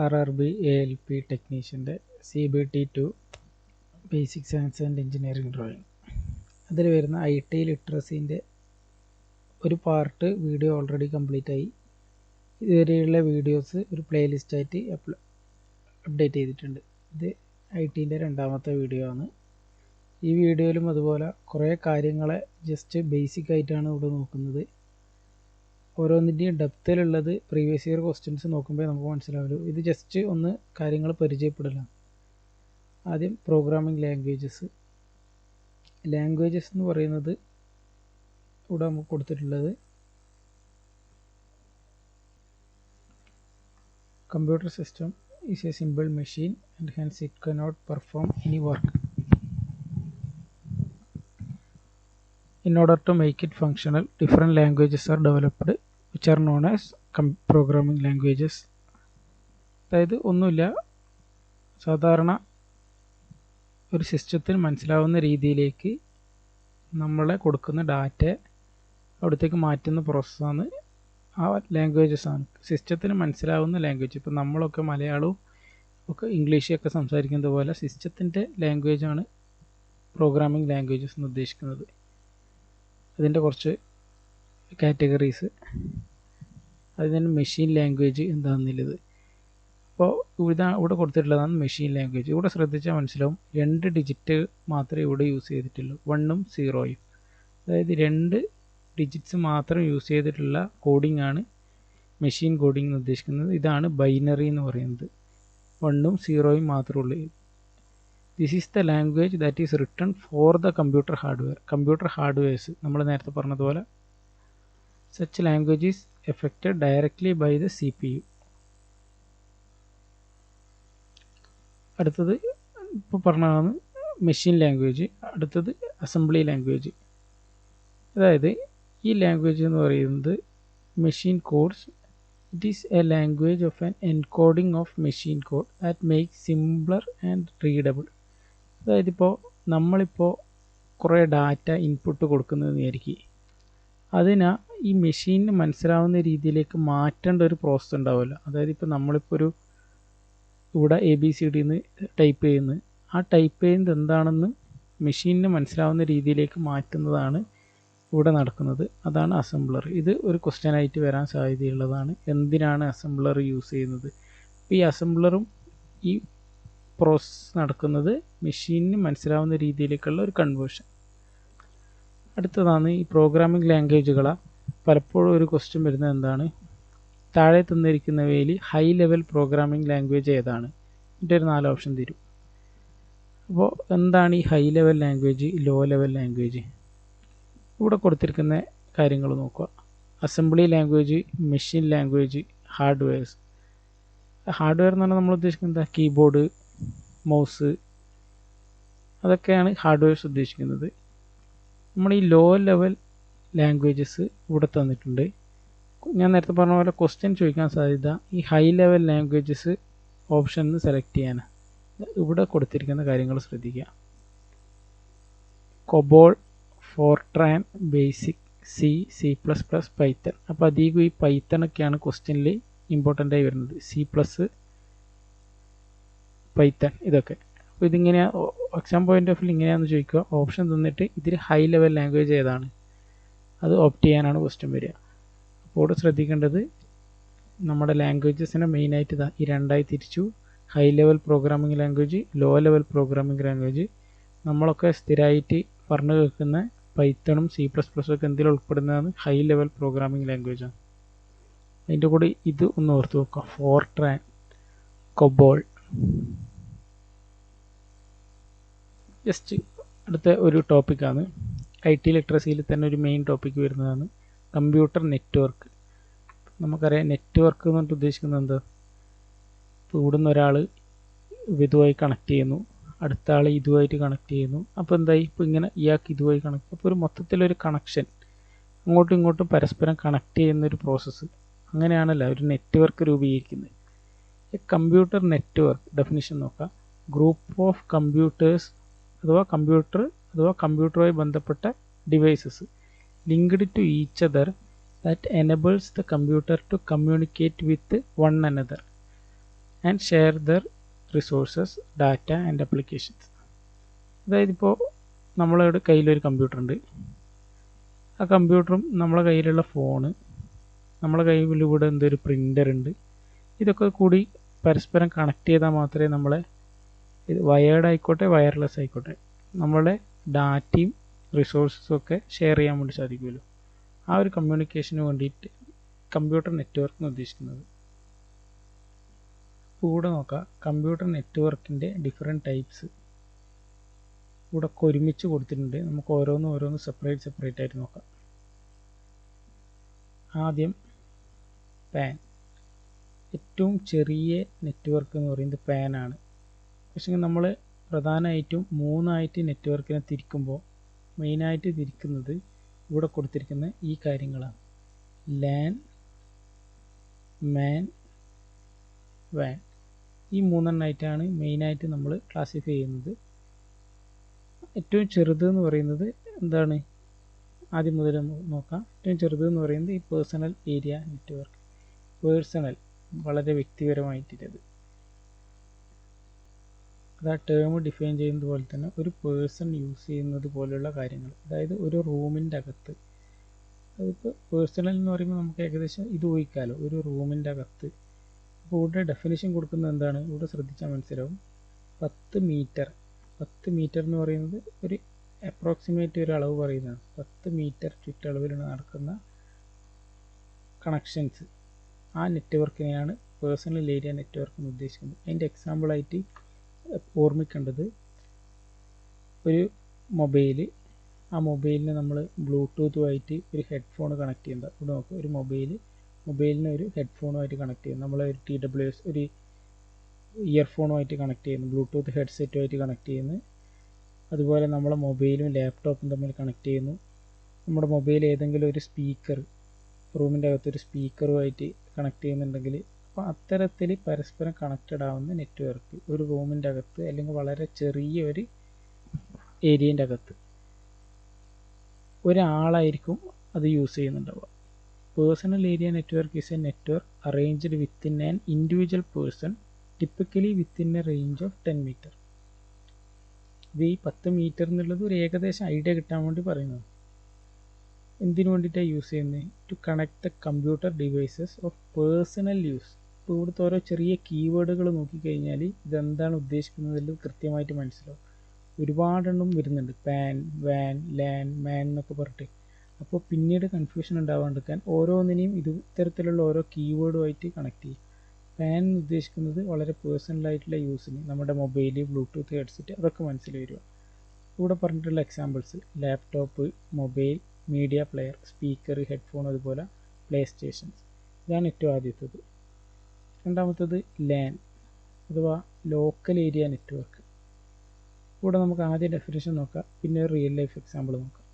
RRB ALP ടെക്നീഷ്യൻ്റെ CBT2 basic science and engineering drawing. അതിൽ വരുന്ന IT ലിറ്ററസീൻ്റെ ഒരു പാർട്ട് വീഡിയോ ഓൾറെഡി കംപ്ലീറ്റ് ആയി. ഇതുവരെയുള്ള വീഡിയോസ് ഒരു പ്ലേലിസ്റ്റായിട്ട് അപ്ഡേറ്റ് ചെയ്തിട്ടുണ്ട്. ഇത് ITൻ്റെ രണ്ടാമത്തെ വീഡിയോ ആണ്. ഈ വീഡിയോയിലും അതുപോലെ കുറേ കാര്യങ്ങളെ ജസ്റ്റ് ബേസിക് ആയിട്ടാണ് ഇവിടെ നോക്കുന്നത്. ഓരോന്നിൻ്റെയും ഡെപ്തിലുള്ളത് പ്രീവിയസ് ഇയർ ക്വസ്റ്റ്യൻസ് നോക്കുമ്പോൾ നമുക്ക് മനസ്സിലാവുള്ളൂ. ഇത് ജസ്റ്റ് ഒന്ന് കാര്യങ്ങൾ പരിചയപ്പെടലാണ്. ആദ്യം പ്രോഗ്രാമിംഗ് ലാംഗ്വേജസ് എന്ന് പറയുന്നത് ഇവിടെ നമുക്ക് കൊടുത്തിട്ടുള്ളത് computer system is A simple machine and hence it cannot perform any work. In order to make it functional, different languages are developed which are known as programming languages. അതായത് ഒന്നുമില്ല, സാധാരണ ഒരു സിസ്റ്റത്തിന് മനസ്സിലാവുന്ന രീതിയിലേക്ക് നമ്മളെ കൊടുക്കുന്ന ഡാറ്റ അവിടത്തേക്ക് മാറ്റുന്ന പ്രോസസ്സാണ് ആ ലാംഗ്വേജസ് ആണ്. സിസ്റ്റത്തിന് മനസ്സിലാവുന്ന ലാംഗ്വേജ്. ഇപ്പോൾ നമ്മളൊക്കെ മലയാളവും ഒക്കെ ഇംഗ്ലീഷൊക്കെ സംസാരിക്കുന്നത് പോലെ സിസ്റ്റത്തിൻ്റെ ലാംഗ്വേജാണ് പ്രോഗ്രാമിംഗ് ലാംഗ്വേജസ് എന്ന് ഉദ്ദേശിക്കുന്നത്. അതിൻ്റെ കുറച്ച് കാറ്റഗറീസ്, അതിന് മെഷീൻ ലാംഗ്വേജ് എന്താണെന്നുള്ളത്. അപ്പോൾ ഇവിടെ കൊടുത്തിട്ടുള്ളതാണ് മെഷീൻ ലാംഗ്വേജ്. ഇവിടെ ശ്രദ്ധിച്ചാൽ മനസ്സിലാവും 2 ഡിജിറ്റ് മാത്രമേ ഇവിടെ യൂസ് ചെയ്തിട്ടുള്ളൂ, 1ഉം 0ഉം. അതായത് 2 ഡിജിറ്റ്സ് മാത്രം യൂസ് ചെയ്തിട്ടുള്ള കോഡിംഗ് ആണ് മെഷീൻ കോഡിംഗ് എന്ന് ഉദ്ദേശിക്കുന്നത്. ഇതാണ് ബൈനറി എന്ന് പറയുന്നത്. 1ഉം 0ഉം മാത്രമേ ഉള്ളൂ. This is the language that is written for the computer hardware. Computer hardwares നമ്മൾ നേരത്തെ പറഞ്ഞതുപോലെ such language is affected directly by the CPU. അടുത്തത് ഇപ്പോൾ പറഞ്ഞതാണ് മെഷീൻ ലാംഗ്വേജ്. അടുത്തത് അസംബ്ലി ലാംഗ്വേജ്. അതായത് ഈ ലാംഗ്വേജ് എന്ന് പറയുന്നത് machine codes. It is a language of an encoding of machine code that makes simpler and readable. അതായത് നമ്മളിപ്പോൾ കുറേ ഡാറ്റ ഇൻപുട്ട് കൊടുക്കുന്നതെന്ന് വിചാരിക്കുക, അതിന് ഈ മെഷീനിന് മനസ്സിലാവുന്ന രീതിയിലേക്ക് മാറ്റേണ്ട ഒരു പ്രോസസ്സ് ഉണ്ടാവില്ല. അതായത് നമ്മളിപ്പോൾ ഇവിടെ ABCD എന്ന് ടൈപ്പ് ചെയ്യുന്നത്, ആ ടൈപ്പ് ചെയ്യുന്നത് എന്താണെന്ന് മെഷീനിന് മനസ്സിലാവുന്ന രീതിയിലേക്ക് മാറ്റുന്നതാണ് ഇവിടെ നടക്കുന്നത്. അതാണ് അസംബ്ലർ. ഇത് ഒരു ക്വസ്റ്റ്യനായിട്ട് വരാൻ സാധ്യതയുള്ളതാണ്. എന്തിനാണ് അസംബ്ലർ യൂസ് ചെയ്യുന്നത്? അപ്പോൾ ഈ അസംബ്ലറും ഈ പ്രോസസ്സ് നടക്കുന്നത് മെഷീനിന് മനസ്സിലാവുന്ന രീതിയിലേക്കുള്ള ഒരു കൺവേർഷൻ. അടുത്തതാണ് ഈ പ്രോഗ്രാമിംഗ് ലാംഗ്വേജുകളെ പലപ്പോഴും ഒരു ക്വസ്റ്റ്യൻ വരുന്നത് എന്താണ്, താഴെ തന്നിരിക്കുന്നവയിൽ ഹൈ ലെവൽ പ്രോഗ്രാമിംഗ് ലാംഗ്വേജ് ഏതാണ്? ഇതിൻ്റെ ഒരു 4 ഓപ്ഷൻ തരും. അപ്പോൾ എന്താണ് ഈ high level language, low level language? ഇവിടെ കൊടുത്തിരിക്കുന്ന കാര്യങ്ങൾ നോക്കുക. Assembly language, machine language, hardwares. Hardware എന്ന് പറഞ്ഞാൽ നമ്മൾ ഉദ്ദേശിക്കുന്നത് കീബോർഡ്, മൗസ്, അതൊക്കെയാണ് ഹാർഡ്വെയർസ് ഉദ്ദേശിക്കുന്നത്. നമ്മൾ ഈ ലോ ലെവൽ ലാംഗ്വേജസ് ഇവിടെ തന്നിട്ടുണ്ട്. ഞാൻ നേരത്തെ പറഞ്ഞ പോലെ ക്വസ്റ്റ്യൻ ചോദിക്കാൻ സാധ്യത ഈ high level languages option select ചെയ്യാൻ. ഇവിടെ കൊടുത്തിരിക്കുന്ന കാര്യങ്ങൾ ശ്രദ്ധിക്കുക. COBOL, Fortran, basic, C++, Python. അപ്പോൾ അധികം ഈ പൈത്തണൊക്കെയാണ് ക്വസ്റ്റ്യനിൽ ഇമ്പോർട്ടൻ്റ് ആയി വരുന്നത്. C++, പൈത്തൺ, ഇതൊക്കെ. അപ്പോൾ ഇതിങ്ങനെ എക്സാം പോയിന്റ് ഓഫ് വ്യൂ ഇങ്ങനെയാണെന്ന് ചോദിക്കുക. ഓപ്ഷൻ തന്നിട്ട് ഇതിൽ ഹൈ ലെവൽ ലാംഗ്വേജ് ഏതാണ് അത് ഓപ്റ്റ് ചെയ്യാനാണ് ക്വസ്റ്റ്യൻ വരിക. അപ്പോൾ ഇവിടെ ശ്രദ്ധിക്കേണ്ടത് നമ്മുടെ ലാംഗ്വേജസിനെ മെയിനായിട്ട് ഈ 2ആയി തിരിച്ചു. High level programming language, low level programming language. നമ്മളൊക്കെ സ്ഥിരമായിട്ട് പറഞ്ഞു കേൾക്കുന്ന പൈത്തണും C++ ഒക്കെ എന്തിൽ ഉൾപ്പെടുന്നതാണ് ഹൈ ലെവൽ പ്രോഗ്രാമിംഗ് ലാംഗ്വേജാണ്. അതിൻ്റെ കൂടെ ഇത് ഒന്ന് ഓർത്ത് വെക്കുക, ഫോർട്രാൻ, കൊബോൾ. ജസ്റ്റ് അടുത്ത ഒരു ടോപ്പിക്കാണ്, IT ലിറ്ററസിയിൽ തന്നെ ഒരു മെയിൻ ടോപ്പിക്ക് വരുന്നതാണ് കമ്പ്യൂട്ടർ നെറ്റ്വർക്ക്. നമുക്കറിയാം നെറ്റ്വർക്ക് എന്ന് പറഞ്ഞിട്ട് ഉദ്ദേശിക്കുന്നത് എന്താ? ഇപ്പോൾ ഇവിടുന്ന് ഒരാൾ ഇതുമായി കണക്ട് ചെയ്യുന്നു, അടുത്ത ആൾ ഇതുമായിട്ട് കണക്ട് ചെയ്യുന്നു. അപ്പോൾ എന്തായി, ഇപ്പോൾ ഇങ്ങനെ ഇയാൾക്ക് ഇതുമായി കണക്ട്, അപ്പോൾ ഒരു മൊത്തത്തിലൊരു കണക്ഷൻ, അങ്ങോട്ടും ഇങ്ങോട്ടും പരസ്പരം കണക്ട് ചെയ്യുന്നൊരു പ്രോസസ്സ്. അങ്ങനെയാണല്ലോ ഒരു നെറ്റ്വർക്ക് രൂപീകരിക്കുന്നത്. എ കമ്പ്യൂട്ടർ നെറ്റ്വർക്ക് ഡെഫിനിഷൻ നോക്കാം. ഗ്രൂപ്പ് ഓഫ് കമ്പ്യൂട്ടേഴ്സ് അഥവാ കമ്പ്യൂട്ടറുമായി ബന്ധപ്പെട്ട devices linked to each other that enables the computer to communicate with one another and share their resources data and applications. അതായത് ഇപ്പോൾ നമ്മളുടെ കയ്യിലൊരു കമ്പ്യൂട്ടർ ഉണ്ട്. ആ കമ്പ്യൂട്ടറും നമ്മളെ കയ്യിലുള്ള ഫോണ്, നമ്മളെ കയ്യിലൂടെ എന്തൊരു പ്രിൻ്റർ ഉണ്ട്. ഇതൊക്കെ കൂടി പരസ്പരം കണക്ട് ചെയ്താൽ മാത്രമേ നമ്മളെ ഇത് വയേർഡ് ആയിക്കോട്ടെ വയർലെസ് ആയിക്കോട്ടെ നമ്മളെ ഡാറ്റയും റിസോഴ്സസും ഒക്കെ ഷെയർ ചെയ്യാൻ വേണ്ടി സാധിക്കുമല്ലോ. ആ ഒരു കമ്മ്യൂണിക്കേഷന് വേണ്ടിയിട്ട് കമ്പ്യൂട്ടർ നെറ്റ്വർക്ക് എന്ന് ഉദ്ദേശിക്കുന്നത്. ഇവിടെ നോക്കാം, കമ്പ്യൂട്ടർ നെറ്റ്വർക്കിൻ്റെ ഡിഫറെൻറ്റ് ടൈപ്സ് ഇവിടെ ഒരുമിച്ച് കൊടുത്തിട്ടുണ്ട്. നമുക്ക് ഓരോന്ന് സെപ്പറേറ്റ് ആയിട്ട് നോക്കാം. ആദ്യം പാൻ. ഏറ്റവും ചെറിയ നെറ്റ്വർക്ക് എന്ന് പറയുന്നത് പാനാണ്. പക്ഷേ നമ്മൾ പ്രധാനമായിട്ടും മൂന്നായിട്ട് നെറ്റ്വർക്കിനെ തിരിക്കുമ്പോൾ മെയിനായിട്ട് തിരിക്കുന്നത് ഇവിടെ കൊടുത്തിരിക്കുന്ന ഈ കാര്യങ്ങളാണ്. LAN, MAN, van. ഈ മൂന്നെണ്ണമായിട്ടാണ് മെയിനായിട്ട് നമ്മൾ ക്ലാസിഫൈ ചെയ്യുന്നത്. ഏറ്റവും ചെറുത് എന്ന് പറയുന്നത് എന്താണ്? ആദ്യം മുതൽ നോക്കാം. ഏറ്റവും ചെറുത് എന്ന് പറയുന്നത് ഈ പേഴ്സണൽ ഏരിയ നെറ്റ്വർക്ക്. പേഴ്സണൽ, വളരെ വ്യക്തിപരമായിട്ടുള്ളത്. അത് ആ ടേം ഡിഫൈൻ ചെയ്യുന്നത് പോലെ തന്നെ ഒരു പേഴ്സൺ യൂസ് ചെയ്യുന്നത് പോലെയുള്ള കാര്യങ്ങൾ. അതായത് ഒരു റൂമിൻ്റെ അകത്ത്, അതിപ്പോൾ പേഴ്സണൽ എന്ന് പറയുമ്പോൾ നമുക്ക് ഏകദേശം ഇത് ഊഹിക്കാമല്ലോ, ഒരു റൂമിൻ്റെ അകത്ത്. അപ്പോൾ ഇവിടെ ഡെഫിനിഷൻ കൊടുക്കുന്നത് എന്താണ്? ഇവിടെ ശ്രദ്ധിച്ചാൽ മനസ്സിലാവും. 10 മീറ്റർ. 10 മീറ്റർ എന്ന് പറയുന്നത് ഒരു അപ്രോക്സിമേറ്റ് ഒരു അളവ് പറയുന്നതാണ്. 10 മീറ്റർ ചുറ്റളവിൽ നടക്കുന്ന കണക്ഷൻസ്, ആ നെറ്റ്വർക്കിനെയാണ് പേഴ്സണൽ ഏരിയ നെറ്റ്വർക്ക് എന്ന് ഉദ്ദേശിക്കുന്നത്. അതിൻ്റെ എക്സാമ്പിളായിട്ട് ഓർമ്മിക്കേണ്ടത് ഒരു മൊബൈൽ. ആ മൊബൈലിന് നമ്മൾ ബ്ലൂടൂത്തുമായിട്ട് ഒരു ഹെഡ്ഫോൺ കണക്ട് ചെയ്യുന്നത്. ഇവിടെ നോക്കുക, ഒരു മൊബൈലിന് ഒരു ഹെഡ്ഫോണുമായിട്ട് കണക്ട് ചെയ്യുന്നു. നമ്മൾ ഒരു TWS ഒരു ഇയർഫോണുമായിട്ട് കണക്ട് ചെയ്യുന്നു, ബ്ലൂടൂത്ത് ഹെഡ്സെറ്റുമായിട്ട് കണക്ട് ചെയ്യുന്നു. അതുപോലെ നമ്മളെ മൊബൈലും ലാപ്ടോപ്പും തമ്മിൽ കണക്ട് ചെയ്യുന്നു. നമ്മുടെ മൊബൈൽ ഏതെങ്കിലും ഒരു സ്പീക്കർ, റൂമിൻ്റെ അകത്തൊരു സ്പീക്കറുമായിട്ട് കണക്ട് ചെയ്യുന്നുണ്ടെങ്കിൽ, അപ്പോൾ അത്തരത്തിൽ പരസ്പരം കണക്റ്റഡ് ആവുന്ന നെറ്റ്വർക്ക് ഒരു റൂമിൻ്റെ അകത്ത് അല്ലെങ്കിൽ വളരെ ചെറിയ ഒരു ഏരിയൻ്റെ അകത്ത് ഒരാളായിരിക്കും അത് യൂസ് ചെയ്യുന്നുണ്ടാവുക. Personal area network is a network arranged within an individual person, typically within a range of 10 metre. ഇത് ഈ 10 മീറ്റർ എന്നുള്ളത് ഒരു ഏകദേശം ഐഡിയ കിട്ടാൻ വേണ്ടി പറയുന്നത്. എന്തിനു വേണ്ടിയിട്ടാണ് യൂസ് ചെയ്യുന്നത്? To connect the computer devices of personal use. ഇപ്പോൾ ഇവിടുത്തെ ഓരോ ചെറിയ കീവേഡുകൾ നോക്കിക്കഴിഞ്ഞാൽ ഇതെന്താണ് ഉദ്ദേശിക്കുന്നതിൽ കൃത്യമായിട്ട് മനസ്സിലാവും. ഒരുപാടെണ്ണം വരുന്നുണ്ട്, പാൻ, വാൻ, ലാൻ, മാൻ എന്നൊക്കെ പറഞ്ഞിട്ട്. അപ്പോൾ പിന്നീട് കൺഫ്യൂഷൻ ഉണ്ടാവാണ്ടിരിക്കാൻ ഓരോന്നിനെയും ഇത്തരത്തിലുള്ള ഓരോ കീവേഡുമായിട്ട് കണക്ട് ചെയ്യും. പാൻ എന്ന് ഉദ്ദേശിക്കുന്നത് വളരെ പേഴ്സണലായിട്ടുള്ള യൂസിന്, നമ്മുടെ മൊബൈൽ, ബ്ലൂടൂത്ത് ഹെഡ്സെറ്റ്, അതൊക്കെ മനസ്സിൽ വരിക. ഇവിടെ പറഞ്ഞിട്ടുള്ള examples laptop, mobile, media player, speaker, headphone, അതുപോലെ പ്ലേ സ്റ്റേഷൻസ്. ഇതാണ് ഏറ്റവും ആദ്യത്തേത്. രണ്ടാമത്തേത് ലാൻ അഥവാ ലോക്കൽ ഏരിയ നെറ്റ്വർക്ക്. ഇവിടെ നമുക്ക് ആദ്യം ഡെഫിനിഷൻ നോക്കാം, പിന്നെ ഒരു റിയൽ ലൈഫ് എക്സാമ്പിൾ നോക്കാം.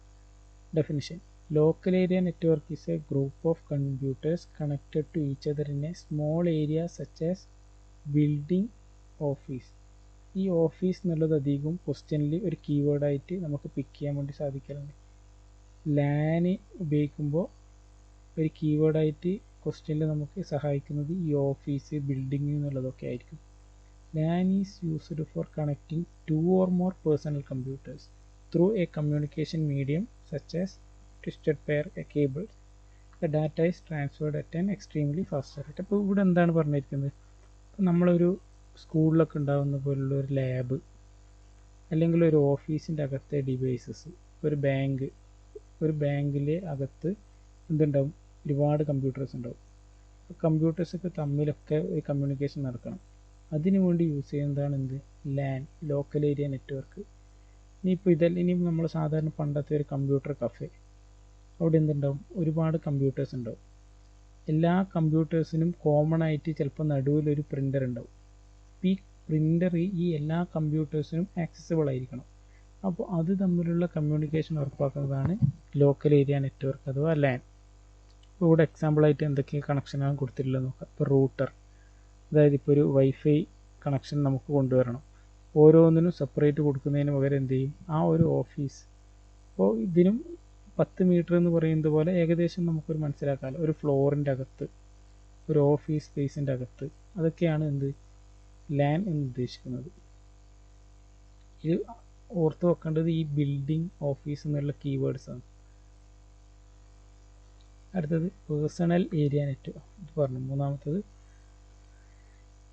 Definition: local area network is a group of computers connected to each other in a small area such as building, office. ഈ ഓഫീസ് എന്നുള്ളത് അധികം ക്വസ്റ്റ്യനിൽ ഒരു കീവേഡായിട്ട് നമുക്ക് പിക്ക് ചെയ്യാൻ വേണ്ടി സാധിക്കലുണ്ട്. ലാന് ഉപയോഗിക്കുമ്പോൾ ഒരു കീവേഡായിട്ട് ക്വസ്റ്റ്യനിൽ നമുക്ക് സഹായിക്കുന്നത് ഈ ഓഫീസ്, ബിൽഡിംഗ് എന്നുള്ളതൊക്കെ ആയിരിക്കും. LAN is used for connecting 2 or more personal computers through a communication medium such as twisted pair cables. The data is transferred at an extremely fast rate. അപ്പോൾ ഇവിടെ എന്താണ് പറഞ്ഞിരിക്കുന്നത്? നമ്മളൊരു സ്കൂളിലൊക്കെ ഉണ്ടാകുന്ന പോലുള്ള ഒരു ലാബ് അല്ലെങ്കിൽ ഒരു ഓഫീസിൻ്റെ അകത്തെ ഡിവൈസസ്, ഒരു ബാങ്കിലെ അകത്ത് എന്തുണ്ടാവും? ഒരുപാട് കമ്പ്യൂട്ടേഴ്സ് ഉണ്ടാവും. കമ്പ്യൂട്ടേഴ്സൊക്കെ തമ്മിലൊക്കെ ഒരു കമ്മ്യൂണിക്കേഷൻ നടക്കണം. അതിനു വേണ്ടി യൂസ് ചെയ്യുന്നതാണ് എന്ത്? LAN, local area network. ഇനിയിപ്പോൾ നമ്മൾ സാധാരണ പണ്ടത്തെ ഒരു കമ്പ്യൂട്ടർ കഫേ, അവിടെ എന്തുണ്ടാവും? ഒരുപാട് കമ്പ്യൂട്ടേഴ്സ് ഉണ്ടാവും. എല്ലാ കമ്പ്യൂട്ടേഴ്സിനും കോമൺ ആയിട്ട് ചിലപ്പോൾ നടുവിലൊരു പ്രിൻ്റർ ഉണ്ടാവും. ഈ പ്രിൻ്റർ ഈ എല്ലാ കമ്പ്യൂട്ടേഴ്സിനും ആക്സസിബിൾ ആയിരിക്കണം. അപ്പോൾ അത് തമ്മിലുള്ള കമ്മ്യൂണിക്കേഷൻ ഉറപ്പാക്കുന്നതാണ് ലോക്കൽ ഏരിയ നെറ്റ്വർക്ക് അഥവാ ലാൻ. ഇപ്പോൾ ഇവിടെ എക്സാമ്പിളായിട്ട് എന്തൊക്കെ കണക്ഷനാണ് കൊടുത്തിട്ടുള്ളത് നോക്കാം. ഇപ്പോൾ റൂട്ടർ, അതായത് ഇപ്പോൾ ഒരു വൈഫൈ കണക്ഷൻ നമുക്ക് കൊണ്ടുവരണം. ഓരോന്നിനും സെപ്പറേറ്റ് കൊടുക്കുന്നതിന് പകരം എന്ത് ചെയ്യും? ആ ഒരു ഓഫീസ്, അപ്പോൾ ഇതിനും 10 മീറ്റർ എന്ന് പറയുന്നത് പോലെ ഏകദേശം നമുക്കൊരു മനസ്സിലാക്കാമല്ലോ. ഒരു ഫ്ലോറിൻ്റെ അകത്ത്, ഒരു ഓഫീസ് സ്പേസിൻ്റെ അകത്ത്, അതൊക്കെയാണ് എന്ത്? ലാൻ എന്ന് ഉദ്ദേശിക്കുന്നത്. ഇത് ഓർത്ത് വെക്കേണ്ടത് ഈ ബിൽഡിംഗ്, ഓഫീസ് എന്നുള്ള കീവേഡ്സ് ആണ്. അടുത്തത് പേഴ്സണൽ ഏരിയ നെറ്റ്വർക്ക്, ഇത് പറഞ്ഞു മൂന്നാമത്തത്.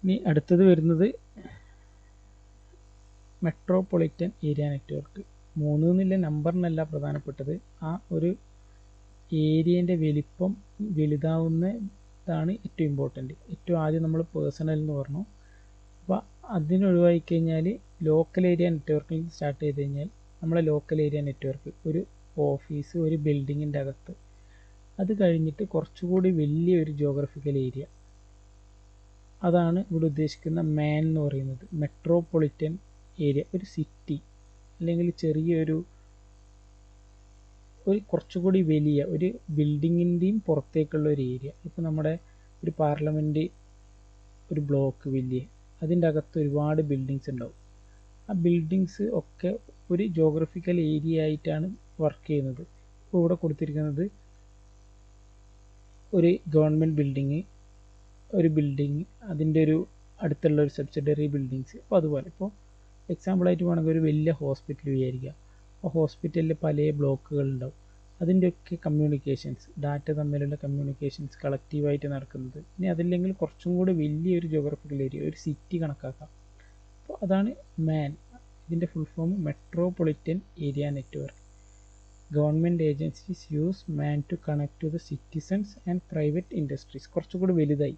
ഇനി അടുത്തത് വരുന്നത് മെട്രോപൊളിറ്റൻ ഏരിയ നെറ്റ്വർക്ക്. 3 എന്നുള്ള നമ്പറിനല്ല പ്രധാനപ്പെട്ടത്, ആ ഒരു ഏരിയൻ്റെ വലിപ്പം വലുതാവുന്നതാണ് ഏറ്റവും ഇമ്പോർട്ടൻറ്റ്. ഏറ്റവും ആദ്യം നമ്മൾ പേഴ്സണൽ എന്ന് പറഞ്ഞു. അപ്പോൾ അതിനൊഴിവായി കഴിഞ്ഞാൽ ലോക്കൽ ഏരിയ നെറ്റ്വർക്കിൽ സ്റ്റാർട്ട് ചെയ്ത് കഴിഞ്ഞാൽ നമ്മളെ ലോക്കൽ ഏരിയ നെറ്റ്വർക്ക് ഒരു ഓഫീസ്, ഒരു ബിൽഡിങ്ങിൻ്റെ അകത്ത്. അത് കഴിഞ്ഞിട്ട് കുറച്ചുകൂടി വലിയൊരു ജോഗ്രഫിക്കൽ ഏരിയ, അതാണ് ഇവിടെ ഉദ്ദേശിക്കുന്ന മാൻ എന്ന് പറയുന്നത്. മെട്രോപൊളിറ്റൻ ഏരിയ ഒരു സിറ്റി അല്ലെങ്കിൽ ചെറിയൊരു കുറച്ചുകൂടി വലിയ ഒരു ബിൽഡിങ്ങിൻ്റെയും പുറത്തേക്കുള്ള ഒരു ഏരിയ. ഇപ്പോൾ നമ്മുടെ ഒരു പാർലമെൻറ്റ് ഒരു ബ്ലോക്ക് വലിയ, അതിൻ്റെ അകത്ത് ഒരുപാട് ബിൽഡിങ്സ് ഉണ്ടാവും. ആ ബിൽഡിങ്സ് ഒക്കെ ഒരു ജോഗ്രഫിക്കൽ ഏരിയ ആയിട്ടാണ് വർക്ക് ചെയ്യുന്നത്. ഇപ്പോൾ ഇവിടെ കൊടുത്തിരിക്കുന്നത് ഒരു ഗവൺമെൻറ് ബിൽഡിങ്, ഒരു ബിൽഡിങ്, അതിൻ്റെ ഒരു അടുത്തുള്ള ഒരു സബ്സിഡറി ബിൽഡിങ്സ്. അപ്പോൾ അതുപോലെ ഇപ്പോൾ എക്സാമ്പിളായിട്ട് വേണമെങ്കിൽ ഒരു വലിയ ഹോസ്പിറ്റൽ വിചാരിക്കുക. ആ ഹോസ്പിറ്റലിൽ പല ബ്ലോക്കുകൾ ഉണ്ടാവും. അതിൻ്റെയൊക്കെ കമ്മ്യൂണിക്കേഷൻസ്, ഡാറ്റ തമ്മിലുള്ള കമ്മ്യൂണിക്കേഷൻസ് കളക്റ്റീവായിട്ട് നടക്കുന്നത്. ഇനി അതില്ലെങ്കിൽ കുറച്ചും കൂടി വലിയൊരു ജോഗ്രഫിക്കൽ ഏരിയ, ഒരു സിറ്റി കണക്കാക്കാം. അപ്പോൾ അതാണ് മാൻ. ഇതിൻ്റെ full form metropolitan area network. Government agencies use MAN to connect to the citizens and private industries. കുറച്ചുകൂടി വലുതായി,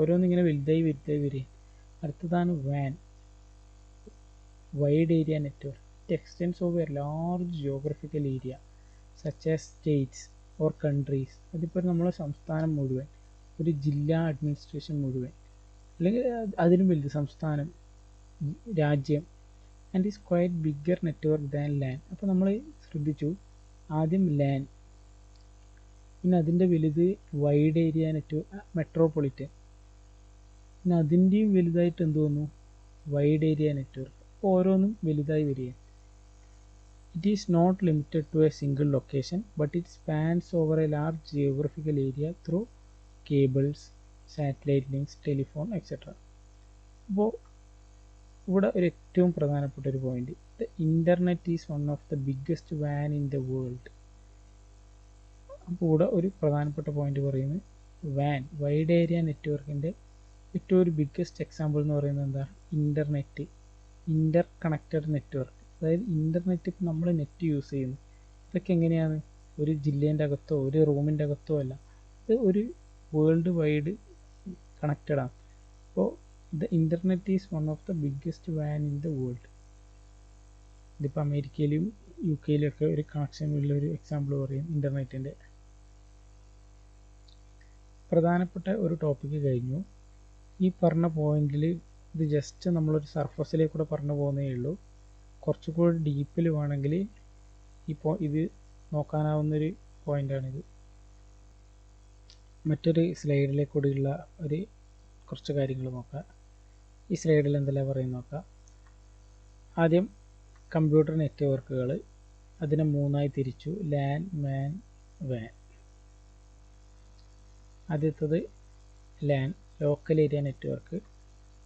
ഓരോന്നിങ്ങനെ വലുതായി വരിക. അടുത്തതാണ് വാൻ, wide area network. It extends over a large geographical area such as states or countries. അതിപ്പോൾ നമ്മളെ സംസ്ഥാനം മുഴുവൻ, ഒരു ജില്ലാ അഡ്മിനിസ്ട്രേഷൻ മുഴുവൻ, അല്ലെങ്കിൽ അതിലും വലുത് സംസ്ഥാനം, രാജ്യം. And is quite bigger network than LAN. അപ്പോൾ നമ്മൾ ശ്രദ്ധിച്ചു, ആദ്യം ലാൻ, പിന്നെ അതിൻ്റെ വലുത് വൈഡ് ഏരിയ നെറ്റ്വർക്ക് മെട്രോപൊളിറ്റൻ, പിന്നെ അതിൻ്റെയും വലുതായിട്ട് എന്ത് തോന്നുന്നു, വൈഡ് ഏരിയ നെറ്റ്വർക്ക്. അപ്പോൾ ഓരോന്നും വലുതായി വരികയാണ്. It is not limited to a single location, but it spans over a large geographical area through cables, satellite links, telephone, etc. അപ്പോൾ ഇവിടെ ഒരു ഏറ്റവും പ്രധാനപ്പെട്ട ഒരു point, the internet is one of the biggest van in the world. അപ്പോൾ ഇവിടെ ഒരു പ്രധാനപ്പെട്ട പോയിന്റ് പറയുന്നത് വാൻ, വൈഡ് ഏരിയ നെറ്റ്വർക്കിൻ്റെ ഏറ്റവും ഒരു ബിഗ്ഗസ്റ്റ് എക്സാമ്പിൾ എന്ന് പറയുന്നത് എന്താ, ഇൻ്റർനെറ്റ്, ഇൻ്റർ കണക്റ്റഡ് നെറ്റ്വർക്ക്. അതായത് ഇൻ്റർനെറ്റ്, ഇപ്പോൾ നമ്മൾ നെറ്റ് യൂസ് ചെയ്യുന്നു, ഇതൊക്കെ എങ്ങനെയാണ്, ഒരു ജില്ലേൻ്റെ അകത്തോ ഒരു റൂമിൻ്റെ അകത്തോ അല്ല, ഇത് ഒരു വേൾഡ് വൈഡ് കണക്റ്റഡ് ആണ്. അപ്പോൾ the internet is one of the biggest van in the world. ഇതിപ്പോൾ അമേരിക്കയിലും യു കെയിലും ഒക്കെ ഒരു കണക്ഷൻ ഉള്ള ഒരു എക്സാമ്പിൾ പറയും ഇൻ്റർനെറ്റിൻ്റെ. പ്രധാനപ്പെട്ട ഒരു ടോപ്പിക്ക് കഴിഞ്ഞു. ഈ പറഞ്ഞ പോയിന്റിൽ ഇത് ജസ്റ്റ് നമ്മളൊരു സർഫസിലേക്കൂടെ പറഞ്ഞു പോകുന്നേ ഉള്ളൂ. കുറച്ചുകൂടി ഡീപ്പിൽ വേണമെങ്കിൽ ഇപ്പോൾ ഇത് നോക്കാനാവുന്നൊരു പോയിൻ്റാണിത്. മറ്റൊരു സ്ലൈഡിലേക്കൂടിയുള്ള ഒരു കുറച്ച് കാര്യങ്ങൾ നോക്കാം. ഈ സ്ലൈഡിൽ എന്തെല്ലാം പറയുന്നത് നോക്കാം. ആദ്യം കമ്പ്യൂട്ടർ നെറ്റ്വർക്കുകൾ, അതിനെ 3ആയി തിരിച്ചു, ലാൻ, മാൻ, വാൻ. ആദ്യത്തത് LAN, local area network.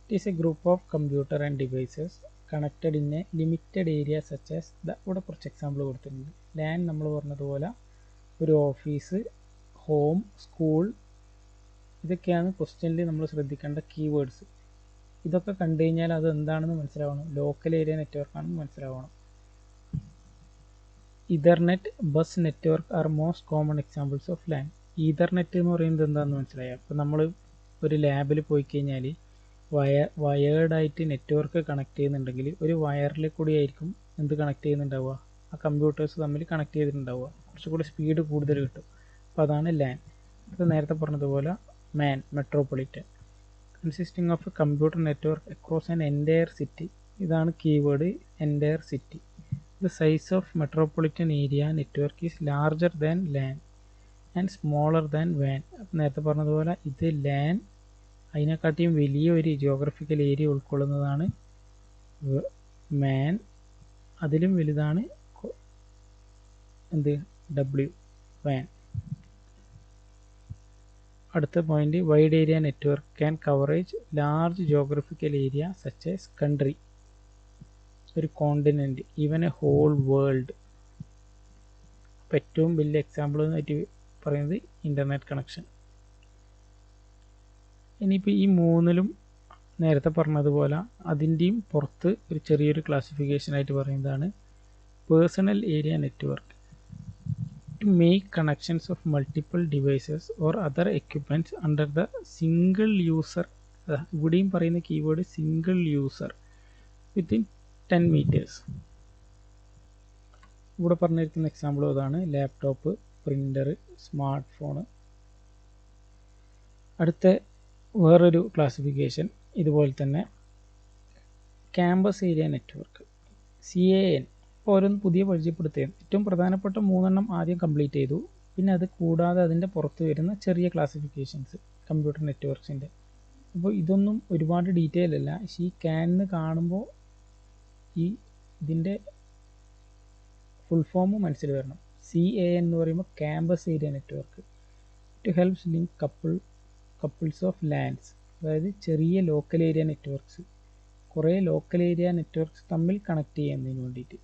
It is a group of computer and devices connected in a limited area such as ഇവിടെ കുറച്ച് എക്സാമ്പിൾ കൊടുത്തിട്ടുണ്ട്. ലാൻ നമ്മൾ പറഞ്ഞതുപോലെ ഒരു ഓഫീസ്, ഹോം, സ്കൂൾ, ഇതൊക്കെയാണ് ക്വസ്റ്റ്യനിൽ നമ്മൾ ശ്രദ്ധിക്കേണ്ട കീവേഡ്സ്. ഇതൊക്കെ കണ്ടു കഴിഞ്ഞാൽ അത് എന്താണെന്ന് മനസ്സിലാവണം, ലോക്കൽ ഏരിയ നെറ്റ്വർക്കാണെന്ന് മനസ്സിലാവണം. Ethernet, bus network are most common examples of LAN. Ethernet എന്ന് പറയുന്നത് എന്താണെന്ന് മനസ്സിലായോ? അപ്പോൾ നമ്മൾ ഒരു ലാബിൽ പോയി കഴിഞ്ഞാൽ വയേർഡായിട്ട് നെറ്റ്വർക്ക് കണക്ട് ചെയ്യുന്നുണ്ടെങ്കിൽ ഒരു വയറിൽ കൂടി ആയിരിക്കും എന്ത് കണക്ട് ചെയ്യുന്നുണ്ടാവുക, ആ കമ്പ്യൂട്ടേഴ്സ് തമ്മിൽ കണക്ട് ചെയ്തിട്ടുണ്ടാവുക, കുറച്ചുകൂടി സ്പീഡ് കൂടുതൽ കിട്ടും. അപ്പോൾ അതാണ് ലാൻ. അത് നേരത്തെ പറഞ്ഞതുപോലെ MAN, metropolitan, consisting of a computer network across an entire city. ഇതാണ് keyword, entire city. The size of metropolitan area network is larger than LAN and smaller than വാൻ. നേരത്തെ പറഞ്ഞതുപോലെ ഇത് ലാൻ, അതിനെക്കാട്ടിയും വലിയൊരു ജിയോഗ്രഫിക്കൽ ഏരിയ ഉൾക്കൊള്ളുന്നതാണ് മാൻ, അതിലും വലുതാണ് എന്ത്, ഡബ്ല്യു, വാൻ. അടുത്ത point, wide area network can coverage large geographical area such as country, ഒരു continent, even a whole world. അപ്പോൾ ഏറ്റവും വലിയ എക്സാമ്പിൾ എന്നായിട്ട് പറയുന്നത് ഇൻ്റർനെറ്റ് കണക്ഷൻ. ഇനിയിപ്പോൾ ഈ മൂന്നിലും നേരത്തെ പറഞ്ഞതുപോലെ അതിൻ്റെയും പുറത്ത് ഒരു ചെറിയൊരു ക്ലാസിഫിക്കേഷനായിട്ട് പറയുന്നതാണ് personal area network. To make connections of multiple devices or other equipments under the single user, ഇവിടെയും പറയുന്ന keyword single user, within 10 meters. ഇവിടെ പറഞ്ഞിരിക്കുന്ന എക്സാമ്പിൾ അതാണ് ലാപ്ടോപ്പ്, പ്രിൻ്റർ, സ്മാർട്ട് ഫോണ്. അടുത്ത വേറൊരു ക്ലാസിഫിക്കേഷൻ ഇതുപോലെ തന്നെ ക്യാമ്പസ് ഏരിയ നെറ്റ്വർക്ക്, CAN. ഇപ്പോൾ ഓരോന്ന് പുതിയ പരിചയപ്പെടുത്തുകയും ഏറ്റവും പ്രധാനപ്പെട്ട 3 ആദ്യം കംപ്ലീറ്റ് ചെയ്തു. പിന്നെ അത് കൂടാതെ അതിൻ്റെ പുറത്ത് വരുന്ന ചെറിയ ക്ലാസിഫിക്കേഷൻസ് കമ്പ്യൂട്ടർ നെറ്റ്വർക്ക്സിൻ്റെ. അപ്പോൾ ഇതൊന്നും ഒരുപാട് ഡീറ്റെയിൽ അല്ല. പക്ഷേ ഈ CAN കാണുമ്പോൾ ഇതിൻ്റെ ഫുൾ ഫോം മനസ്സിൽ വരണം. CAN എന്ന് പറയുമ്പോൾ campus area network. To helps link couples of LANs, അതായത് ചെറിയ ലോക്കൽ ഏരിയ നെറ്റ്വർക്ക്സ്, കുറേ ലോക്കൽ ഏരിയ നെറ്റ്വർക്ക്സ് തമ്മിൽ കണക്ട് ചെയ്യുന്നതിന് വേണ്ടിയിട്ട്,